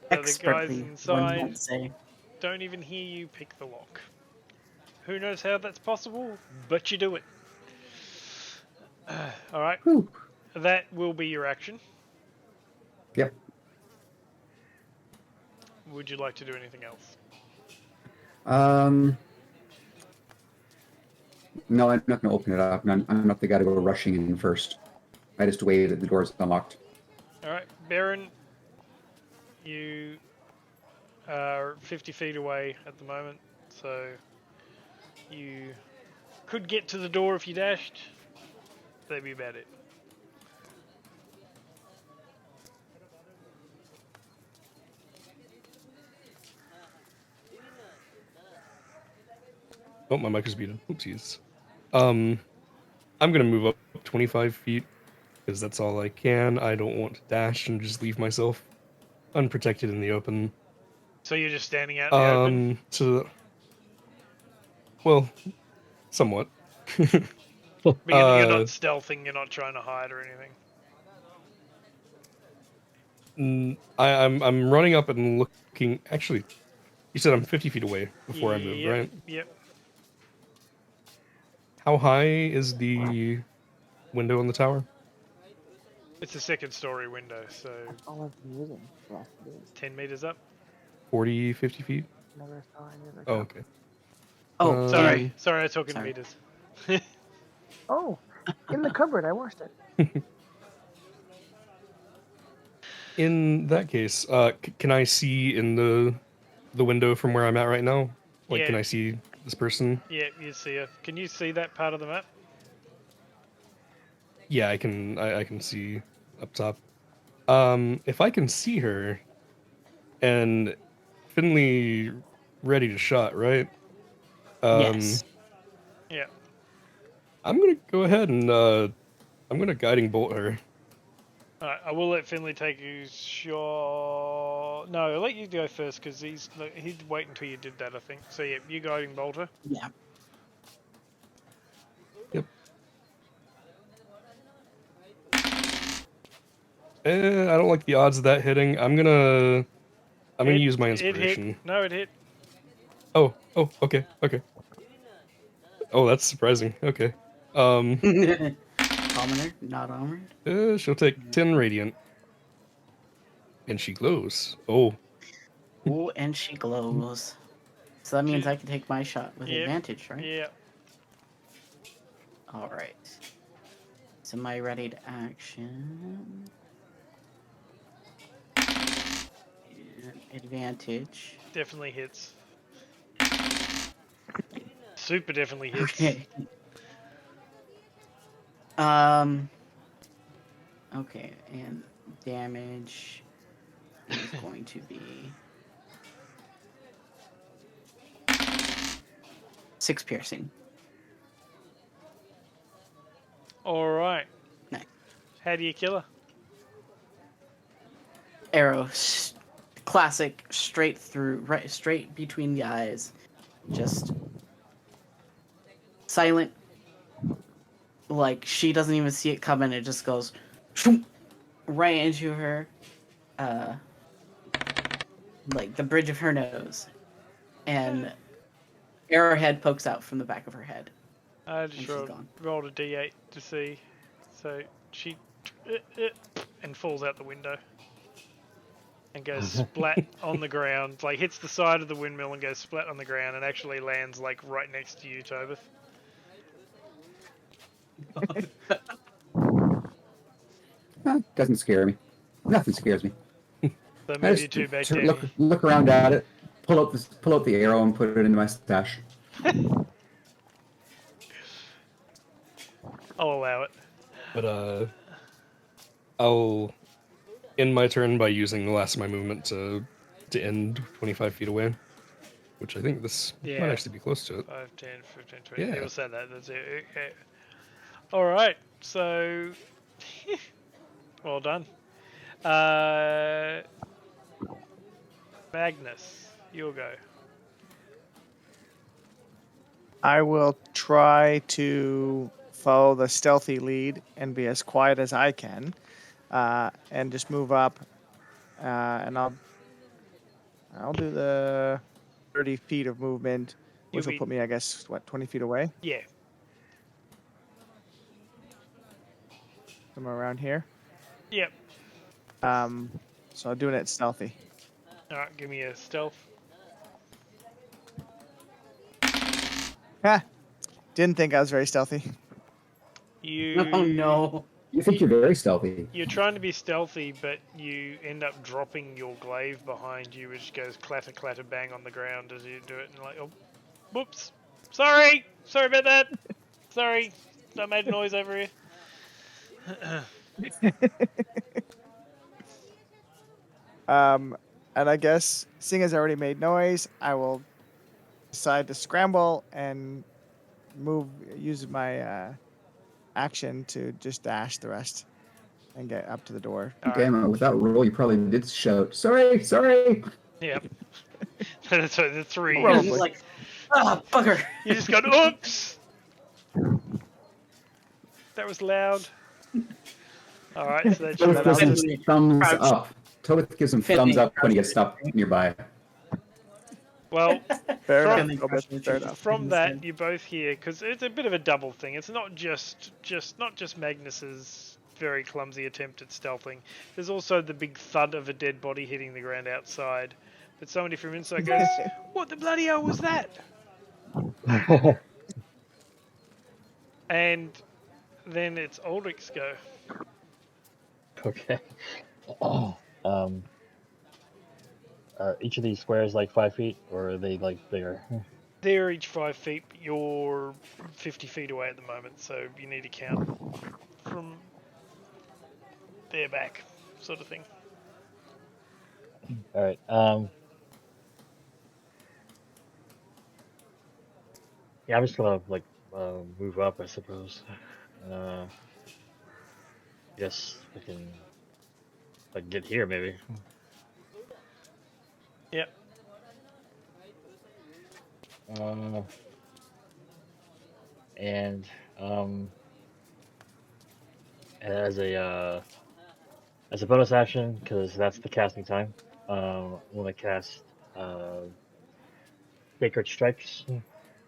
So the guys Expertly, one inside might say. don't even hear you pick the lock. Who knows how that's possible, but you do it. Alright, Whew. that will be your action. Yep. Would you like to do anything else? No, I'm not going to open it up. I'm not the guy to go rushing in first. I just wait that the door's unlocked. Alright, Baron, you are 50 feet away at the moment, so you could get to the door if you dashed. That'd be about it. Oh, my mic is muted. Oopsies. I'm gonna move up 25 feet because that's all I can. I don't want to dash and just leave myself unprotected in the open. So you're just standing out in the open? Well, somewhat. But you're not stealthing, you're not trying to hide or anything? I'm running up and looking. Actually, you said I'm 50 feet away before I moved, Yep, right? Yep. How high is the window on the tower? It's a second story window, so That's all I've been using the last few days. 10 meters up. 40, 50 feet? Never saw any other. Oh, okay. Oh, Sorry, I was talking Sorry. meters. Oh, in the cupboard. I washed it. In that case, can I see in the window from where I'm at right now? Like, Yeah. can I see this person? Yeah, you see her. Can you see that part of the map? Yeah, I can see up top. If I can see her, and Finley ready to shot, right? Yes. Yeah. I'm gonna go ahead and I'm gonna guiding bolt her. Alright, I will let Finley take his shot. No, I'll let you go first because he'd wait until you did that, I think. So yeah, you guiding bolter. Yeah. Yep. I don't like the odds of that hitting. I'm gonna use my It hit. inspiration. No, it hit. Oh, okay. Oh, that's surprising. Okay. Commoner, not armored. She'll take 10 radiant. And she glows. Oh, Ooh, and she glows. So that means I can take my shot with Yep. advantage, right? Yeah. All right. So am I ready to action? And advantage. Definitely hits. Super definitely hits. Okay. Okay, and damage is going to be 6 piercing. Alright. Nice. How do you kill her? Arrow, classic, straight through, right, straight between the eyes, just silent. Like she doesn't even see it coming. It just goes right into her, like the bridge of her nose, and arrowhead pokes out from the back of her head. I And just she's gone. rolled a d8 to see. So she and falls out the window and goes splat on the ground, like hits the side of the windmill and goes splat on the ground and actually lands like right next to you, Tobith. Doesn't scare me. Nothing scares me. So I move just you two back down. look around at it, pull out the arrow and put it into my stash. I'll allow it. but I'll end my turn by using the last of my movement to end 25 feet away, which I think this Yeah. might actually be close to it. 5, 10, 15, 20. Yeah. People say that. That's it. Okay. Alright, so well done. Magnus, you'll go. I will try to follow the stealthy lead and be as quiet as I can, and just move up, and I'll do the 30 feet of movement, which will put me, I guess, 20 feet away, Yeah. somewhere around here. Yep. So I'm doing it stealthy. Alright, give me a stealth. Ha! Didn't think I was very stealthy. Oh no. You think you're very stealthy. You're trying to be stealthy, but you end up dropping your glaive behind you, which goes clatter, clatter, bang on the ground as you do it. And you're like, oh, whoops. Sorry about that. Sorry. I made a noise over here. And I guess, seeing as I already made noise, I will decide to scramble and use my action to just dash the rest and get up to the door. Okay, with that roll, you probably did shout, "Sorry!" Yep. That's the 3. Probably. He's like, ah, bugger. You just got, oops! That was loud. Alright, so that's Toth gives him Finley, thumbs crouch. up. Toth gives him Finley, thumbs up when he crouch. gets stopped nearby. Well, Fair From- enough. Robert, fair enough. from that you both hear, because it's a bit of a double thing. It's not just Magnus's very clumsy attempt at stealthing. There's also the big thud of a dead body hitting the ground outside. But somebody from inside goes, "What the bloody hell was that?" And then it's Ulrich's go. Okay. Each of these squares like 5 feet, or are they like bigger? They're each 5 feet, but you're 50 feet away at the moment, so you need to count from there back. sort of thing. All right. Yeah, I'm just gonna like move up, I suppose. I guess I can like get here maybe. Yep. Uh, and um, as a bonus action, because that's the casting time. I'm gonna cast Sacred Strikes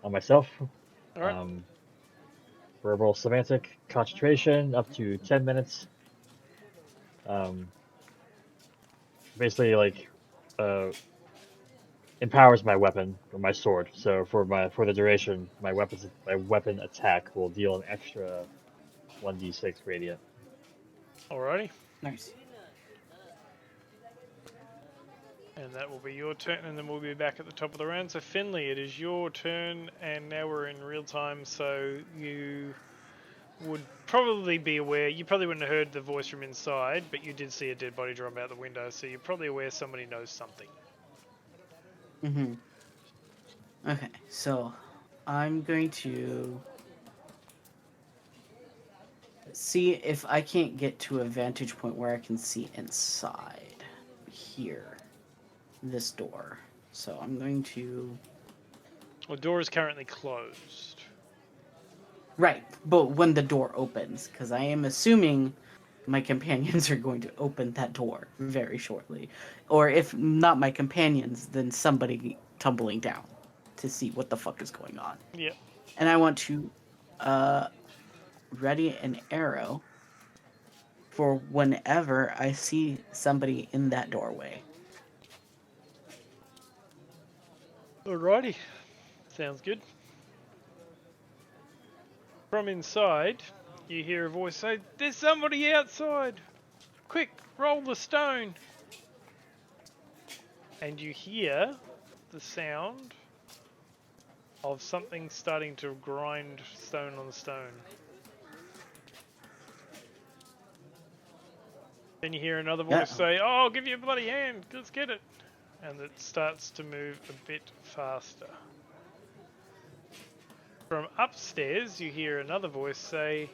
on myself. All right. Um, verbal semantic concentration up to 10 minutes. Um, basically like uh empowers my weapon or my sword. So for the duration, my weapon attack will deal an extra 1d6 radiant. Alrighty. Nice. And that will be your turn, and then we'll be back at the top of the round. So Finley, it is your turn, and now we're in real time. So you would probably be aware. You probably wouldn't have heard the voice from inside, but you did see a dead body jump out the window. So you're probably aware somebody knows something. Mm-hmm. Okay, so I'm going to see if I can't get to a vantage point where I can see inside here, this door. So I'm going to. The door is currently closed. Right, but when the door opens, because I am assuming my companions are going to open that door very shortly. Or if not my companions, then somebody tumbling down to see what the fuck is going on. Yep. And I want to ready an arrow for whenever I see somebody in that doorway. Alrighty. Sounds good. From inside, you hear a voice say, "There's somebody outside! Quick, roll the stone!" And you hear the sound of something starting to grind stone on stone. Then you hear another voice say, "Oh, I'll give you a bloody hand, let's get it." And it starts to move a bit faster. From upstairs, you hear another voice say,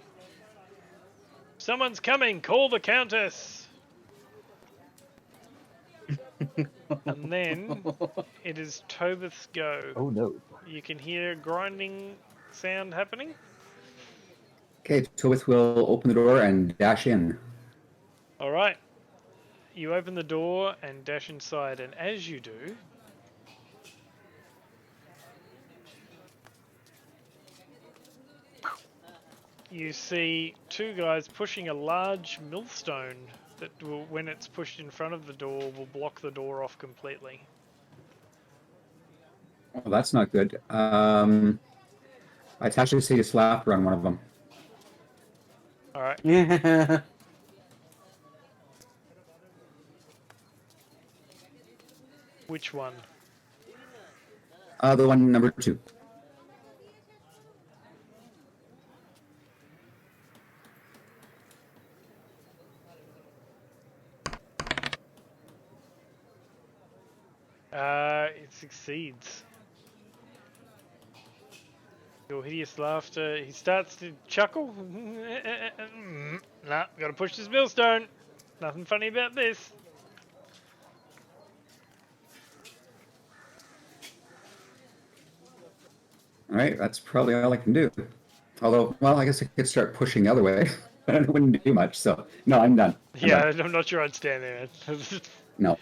"Someone's coming, call the Countess!" And then it is Tobith's go. Oh no. You can hear grinding sound happening. Okay, Tobith will open the door and dash in. Alright. You open the door and dash inside, and as you do, you see two guys pushing a large millstone that will, when it's pushed in front of the door, will block the door off completely. Oh, that's not good. I'd actually say to slap around one of them. Alright. Yeah. Which one? The one number 2. It succeeds. Your hideous laughter. He starts to chuckle. Nah, gotta push this millstone. Nothing funny about this. All right, that's probably all I can do. Although, well, I guess I could start pushing the other way, but it wouldn't do much. So, no, I'm done. Yeah, I'm not sure I'd stand there. No.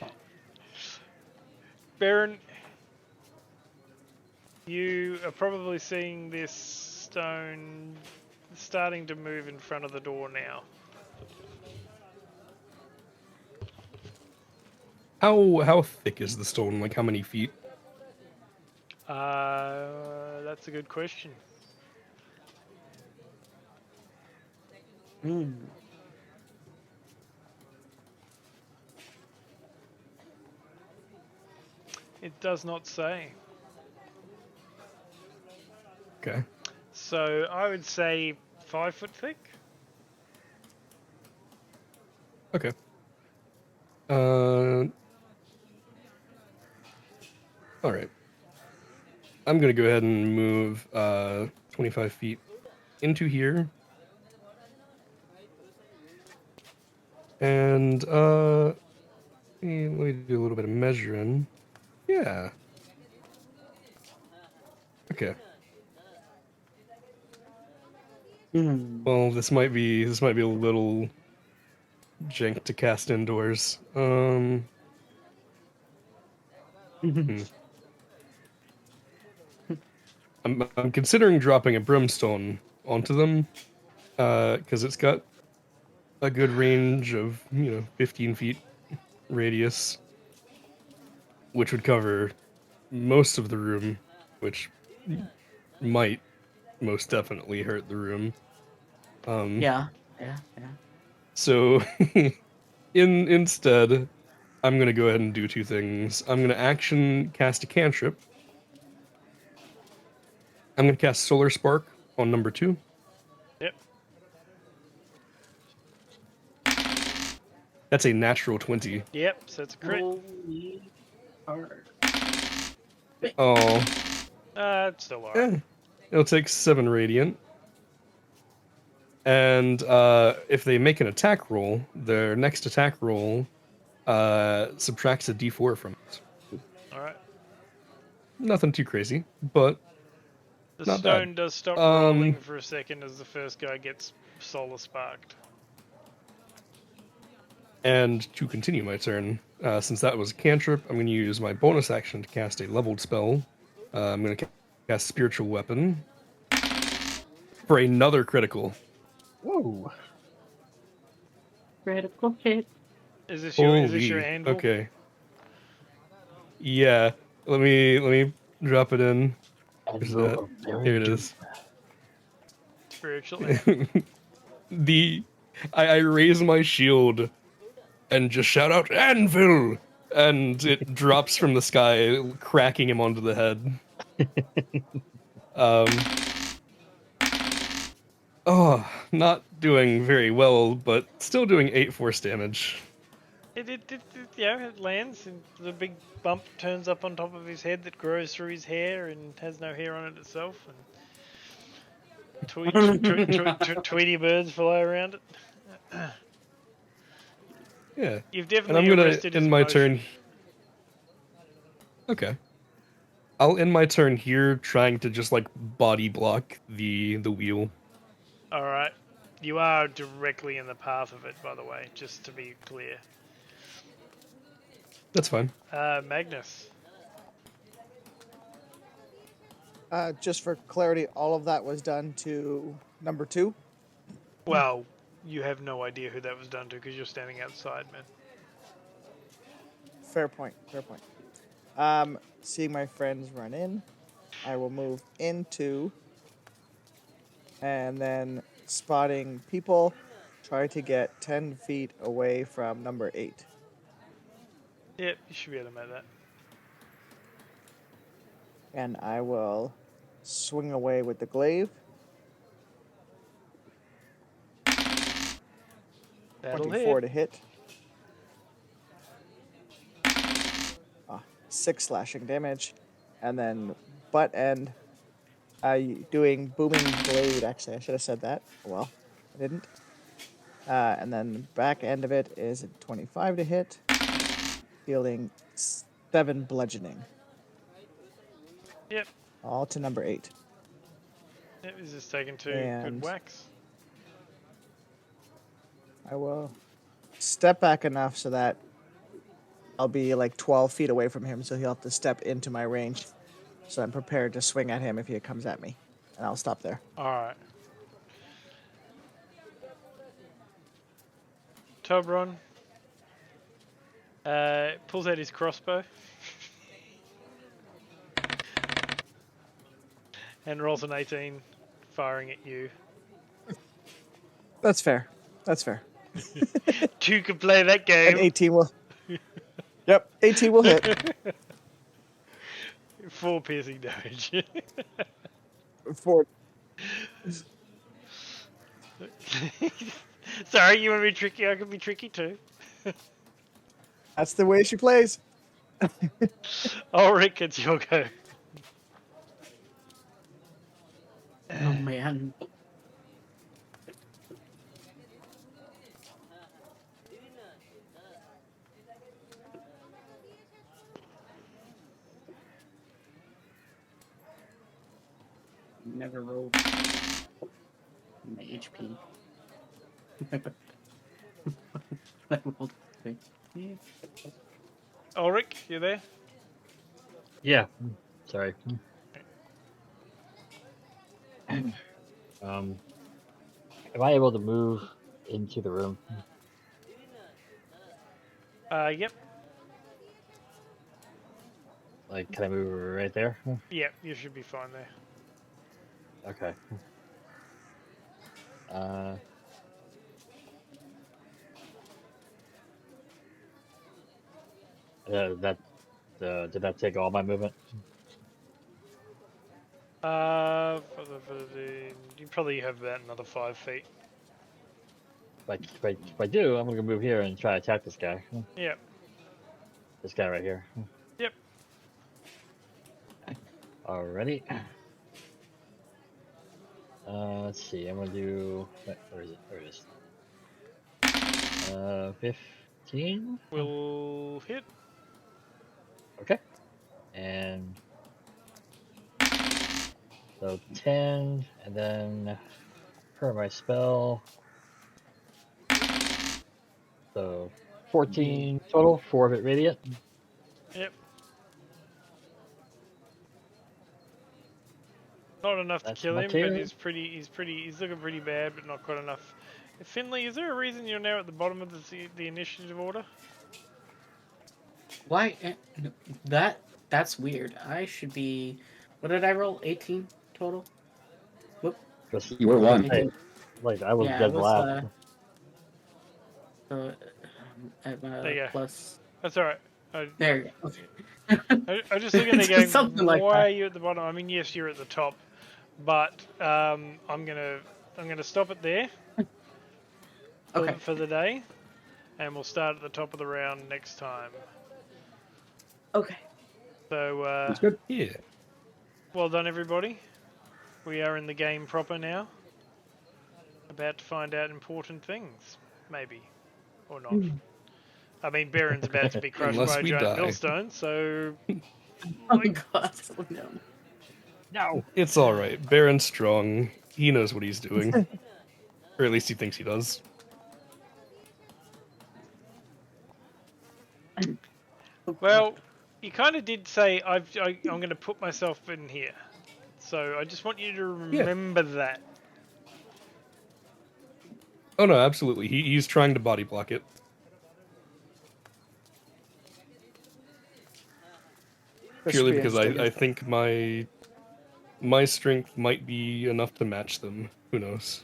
Baron, you are probably seeing this stone starting to move in front of the door now. How thick is the stone? Like how many feet? That's a good question. It does not say. Okay. So I would say 5 foot thick. Okay. All right. I'm gonna go ahead and move 25 feet into here, and let me do a little bit of measuring. Yeah. Okay. Well, this might be a little jank to cast indoors. I'm considering dropping a brimstone onto them, because it's got a good range of 15 feet radius, which would cover most of the room, which might most definitely hurt the room. Yeah. So instead, I'm gonna go ahead and do two things. I'm gonna action cast a cantrip. I'm gonna cast Solar Spark on number 2. Yep. That's a natural 20. Yep. So it's a crit. Holy hard. Oh, It's still alright. it'll take 7 radiant. And if they make an attack roll, their next attack roll subtracts a d4 from it. Alright. Nothing too crazy, but The not stone bad. does stop rolling for a second as the first guy gets solar sparked. And to continue my turn, since that was a cantrip, I'm going to use my bonus action to cast a leveled spell. I'm going to cast Spiritual Weapon for another critical. Whoa. Critical hit. Is this your Holy, anvil? okay. Yeah, let me drop it in. Where's Anvil that? of Very Here it Doom. is. Spiritual anvil. I raise my shield and just shout out Anvil, and it drops from the sky, cracking him onto the head. Oh, not doing very well, but still doing 8 force damage. It lands and the big bump turns up on top of his head that grows through his hair and has no hair on it itself. And Tweety birds fly around it. Yeah. You've And definitely I'm gonna arrested his end my emotion. turn. Okay. I'll end my turn here trying to just like body block the wheel. Alright. You are directly in the path of it, by the way, just to be clear. That's fine. Magnus. Just for clarity, all of that was done to number 2. Well, you have no idea who that was done to because you're standing outside, man. Fair point. Seeing my friends run in, I will move into, and then spotting people, try to get 10 feet away from number 8. Yep, you should be able to make that. And I will swing away with the glaive. That'll 24 hit. to hit. 6 slashing damage. And then butt end, doing booming blade. Actually, I should have said that. Well, I didn't. And then back end of it is a 25 to hit, dealing 7 bludgeoning. Yep. All to number 8. Yep, he's just taking 2 good And- whacks. I will step back enough so that I'll be like 12 feet away from him, so he'll have to step into my range. So I'm prepared to swing at him if he comes at me. And I'll stop there. Alright. Tobron pulls out his crossbow and rolls an 18, firing at you. That's fair. 2 can play that game. And 18 will... Yep, 18 will hit. 4 piercing damage. 4. Sorry, you want to be tricky? I can be tricky too. That's the way she plays. Ulrich, it's your go. Oh man. Never rolled my HP. I rolled 50. Ulrich, you there? Yeah. Sorry. Am I able to move into the room? Yep. Like, can I move right there? Yep, you should be fine there. Okay. That did that take all my movement? You probably have about another 5 feet. If I do, I'm gonna move here and try to attack this guy. Yep. This guy right here. Yep. Alrighty. Let's see. I'm gonna do. Where is it? There it is. 15. We'll hit. Okay. And so 10, and then per my spell. So 14 total, 4 of it radiant. Yep. Not enough to That's kill my him, turn. but he's looking pretty bad, but not quite enough. Finley, is there a reason you're now at the bottom of the initiative order? Why? That's weird. I should be. What did I roll? 18 total. Whoop. Just You were one. Eighteen. like I was Yeah, dead it was, last. At There you go. plus. That's alright. There you go. I'm just looking there going, Something like why that. are you at the bottom? I mean, yes, you're at the top, but I'm gonna stop it there Okay. for the day, and we'll start at the top of the round next time. Okay. So, That's good. Yeah. well done, everybody. We are in the game proper now. About to find out important things, maybe, or not. I mean, Baron's about to be crushed Unless by a we giant die. millstone, so Oh god. Oh, no. No. It's all right. Baron's strong. He knows what he's doing, or at least he thinks he does. well, you kind of did say I'm going to put myself in here. So I just want you to remember that. Oh no, absolutely. He's trying to body block it. This Purely should be because interesting. I think my strength might be enough to match them. Who knows?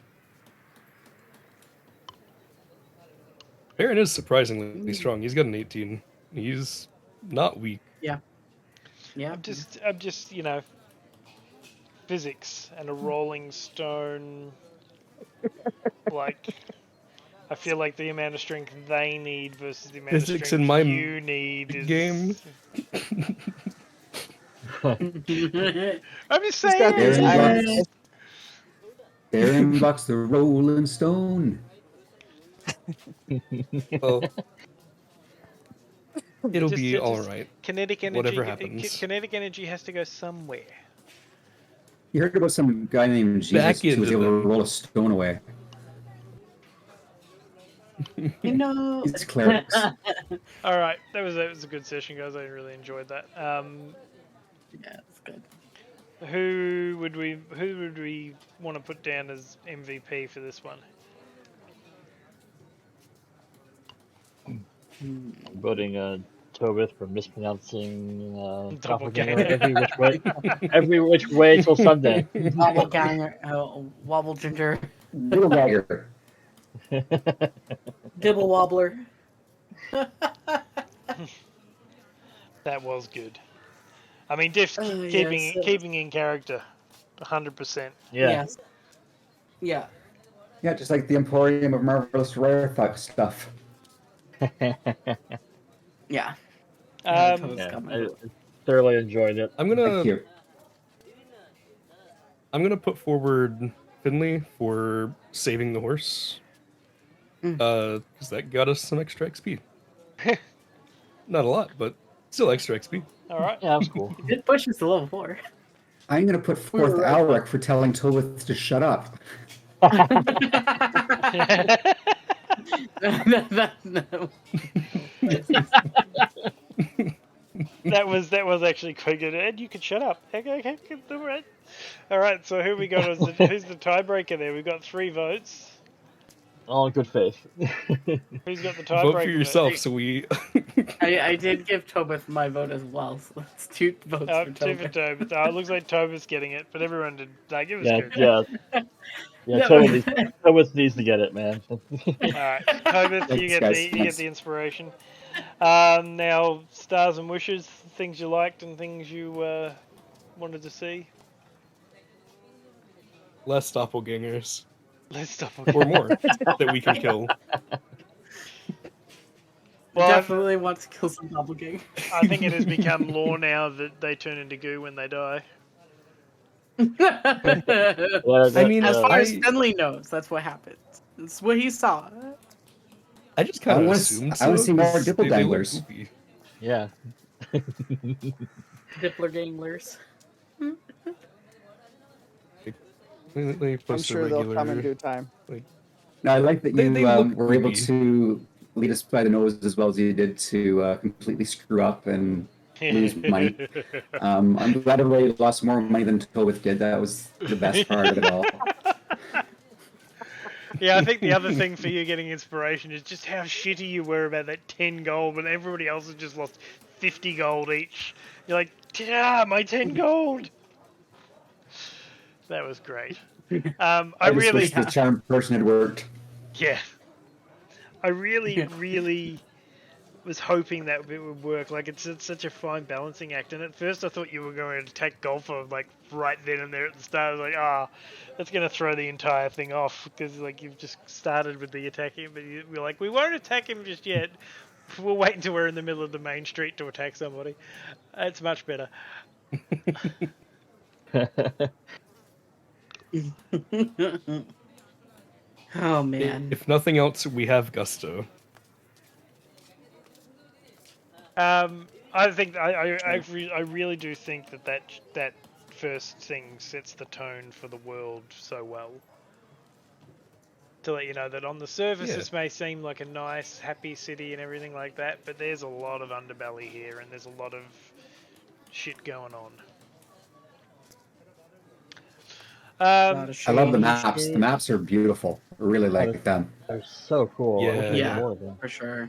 Baron is surprisingly strong. He's got an 18. He's not weak. Yeah. Yeah. I'm just physics and a rolling stone. Like, I feel like the amount of strength they need versus the amount Physics of strength in my you need is. game. I'm just He's got these saying. Baron irons. Baron blocks the rolling stone. Well, it'll Just- be just all right. Kinetic energy. Whatever happens. Kinetic energy has to go somewhere. You heard about some guy named Back Jesus who was into able them. to roll a stone away. You know. These clerics. All right, that was a good session, guys. I really enjoyed that. Yeah, it's good. Who would we want to put down as MVP for this one? I'm voting Tobith for mispronouncing Doppelganger. every which way till Sunday. Wobble ganger, wobble ginger, Little dagger. dibble wobbler. That was good. I mean, Diff yes, keeping in character, 100%. Yeah. Yes. Yeah. Yeah, just like the Emporium of Marvelous Rare stuff. Yeah. Yeah, Um, Toad's Yeah, got my I vote. thoroughly enjoyed it. I'm Thank gonna you. put forward Finley for saving the horse. Mm. Because that got us some extra XP. Not a lot, but still extra XP. all right. Yeah, that was cool. It did push us to level 4. I'm going to put We were forth right. Alric for telling Tolith to shut up. No. That was actually quite good. Ed, you could shut up. Okay, all right. All right. So who we got as who's the tiebreaker there? We've got 3 votes. All in good faith. Who's got the Vote for tiebreaker? yourself, so we. I did give Tobith my vote as well, so that's 2 votes for 2 for Tobith. Tobit. It looks like Tobit's getting it, but everyone did. Like, it was Yeah, good. yeah, yeah. No. Tobit needs to get it, man. All right, Tobit, you Thanks, get guys. you get the inspiration. Now, stars and wishes, things you liked and things you wanted to see. Less doppelgangers. Let's stop. Or more that we can kill. Well, Definitely want to kill some doppelganger. I think it has become law now that they turn into goo when they die. I mean, As far as I Finley knows, that's what happened. That's what he saw. just I kind of wanna assumed s- I wanna so, see more 'cause dipple they look danglers. goofy. Yeah. Dippler Let me I'm post a sure they'll come in regular. due time. Now, I like that They you look were able goopy. to lead us by the nose as well as you did to completely screw up and lose money. I'm glad everybody lost more money than Tolith did. That was the best part of it all. Yeah, I think the other thing for you getting inspiration is just how shitty you were about that 10 gold, but everybody else has just lost 50 gold each. You're like, yeah, my 10 gold. That was great. I I just really, wish the charm person had worked. yeah, I really was hoping that it would work. Like, it's such a fine balancing act. And at first I thought you were going to attack Golfer, like, right then and there at the start. I was like, that's going to throw the entire thing off. Because, like, you've just started with the attacking. But we're like, we won't attack him just yet. We'll wait until we're in the middle of the main street to attack somebody. It's much better. Oh man. If nothing else, we have Gusto. I think I really do think that first thing sets the tone for the world so well. To let you know that on the surface Yeah. this may seem like a nice, happy city and everything like that, but there's a lot of underbelly here and there's a lot of shit going on. I love the maps. The maps are beautiful. I really like them. They're so cool. I wish Yeah. we had Yeah, more of them. for sure.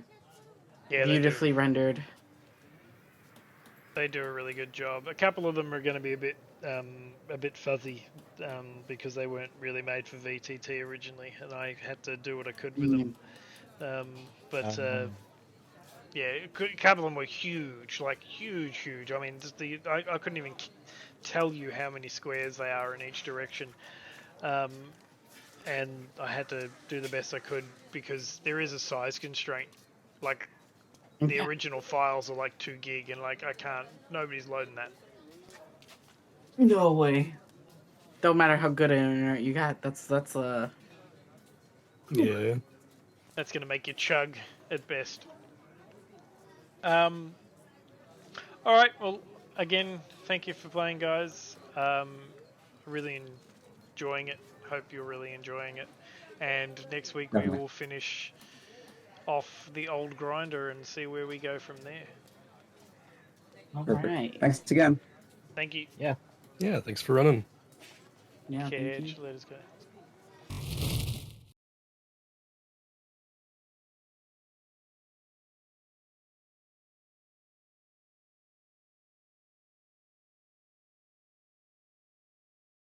Yeah, Beautifully rendered. they do a really good job. A couple of them are going to be a bit fuzzy because they weren't really made for VTT originally, and I had to do what I could with them. Yeah, a couple of them were huge, like huge. I mean, just I couldn't even tell you how many squares they are in each direction, and I had to do the best I could because there is a size constraint. Like, the original files are like 2 gig, and like nobody's loading that. No way. Don't matter how good an internet you got. That's Yeah. That's gonna make you chug at best. All right. Well, again, thank you for playing, guys. Really enjoying it. Hope you're really enjoying it. And next week we will finish off the old grinder and see where we go from there. Perfect. Alright. Thanks again. Thank you. Yeah. Yeah, thanks for running. Yeah, thank you. Cage, let us go.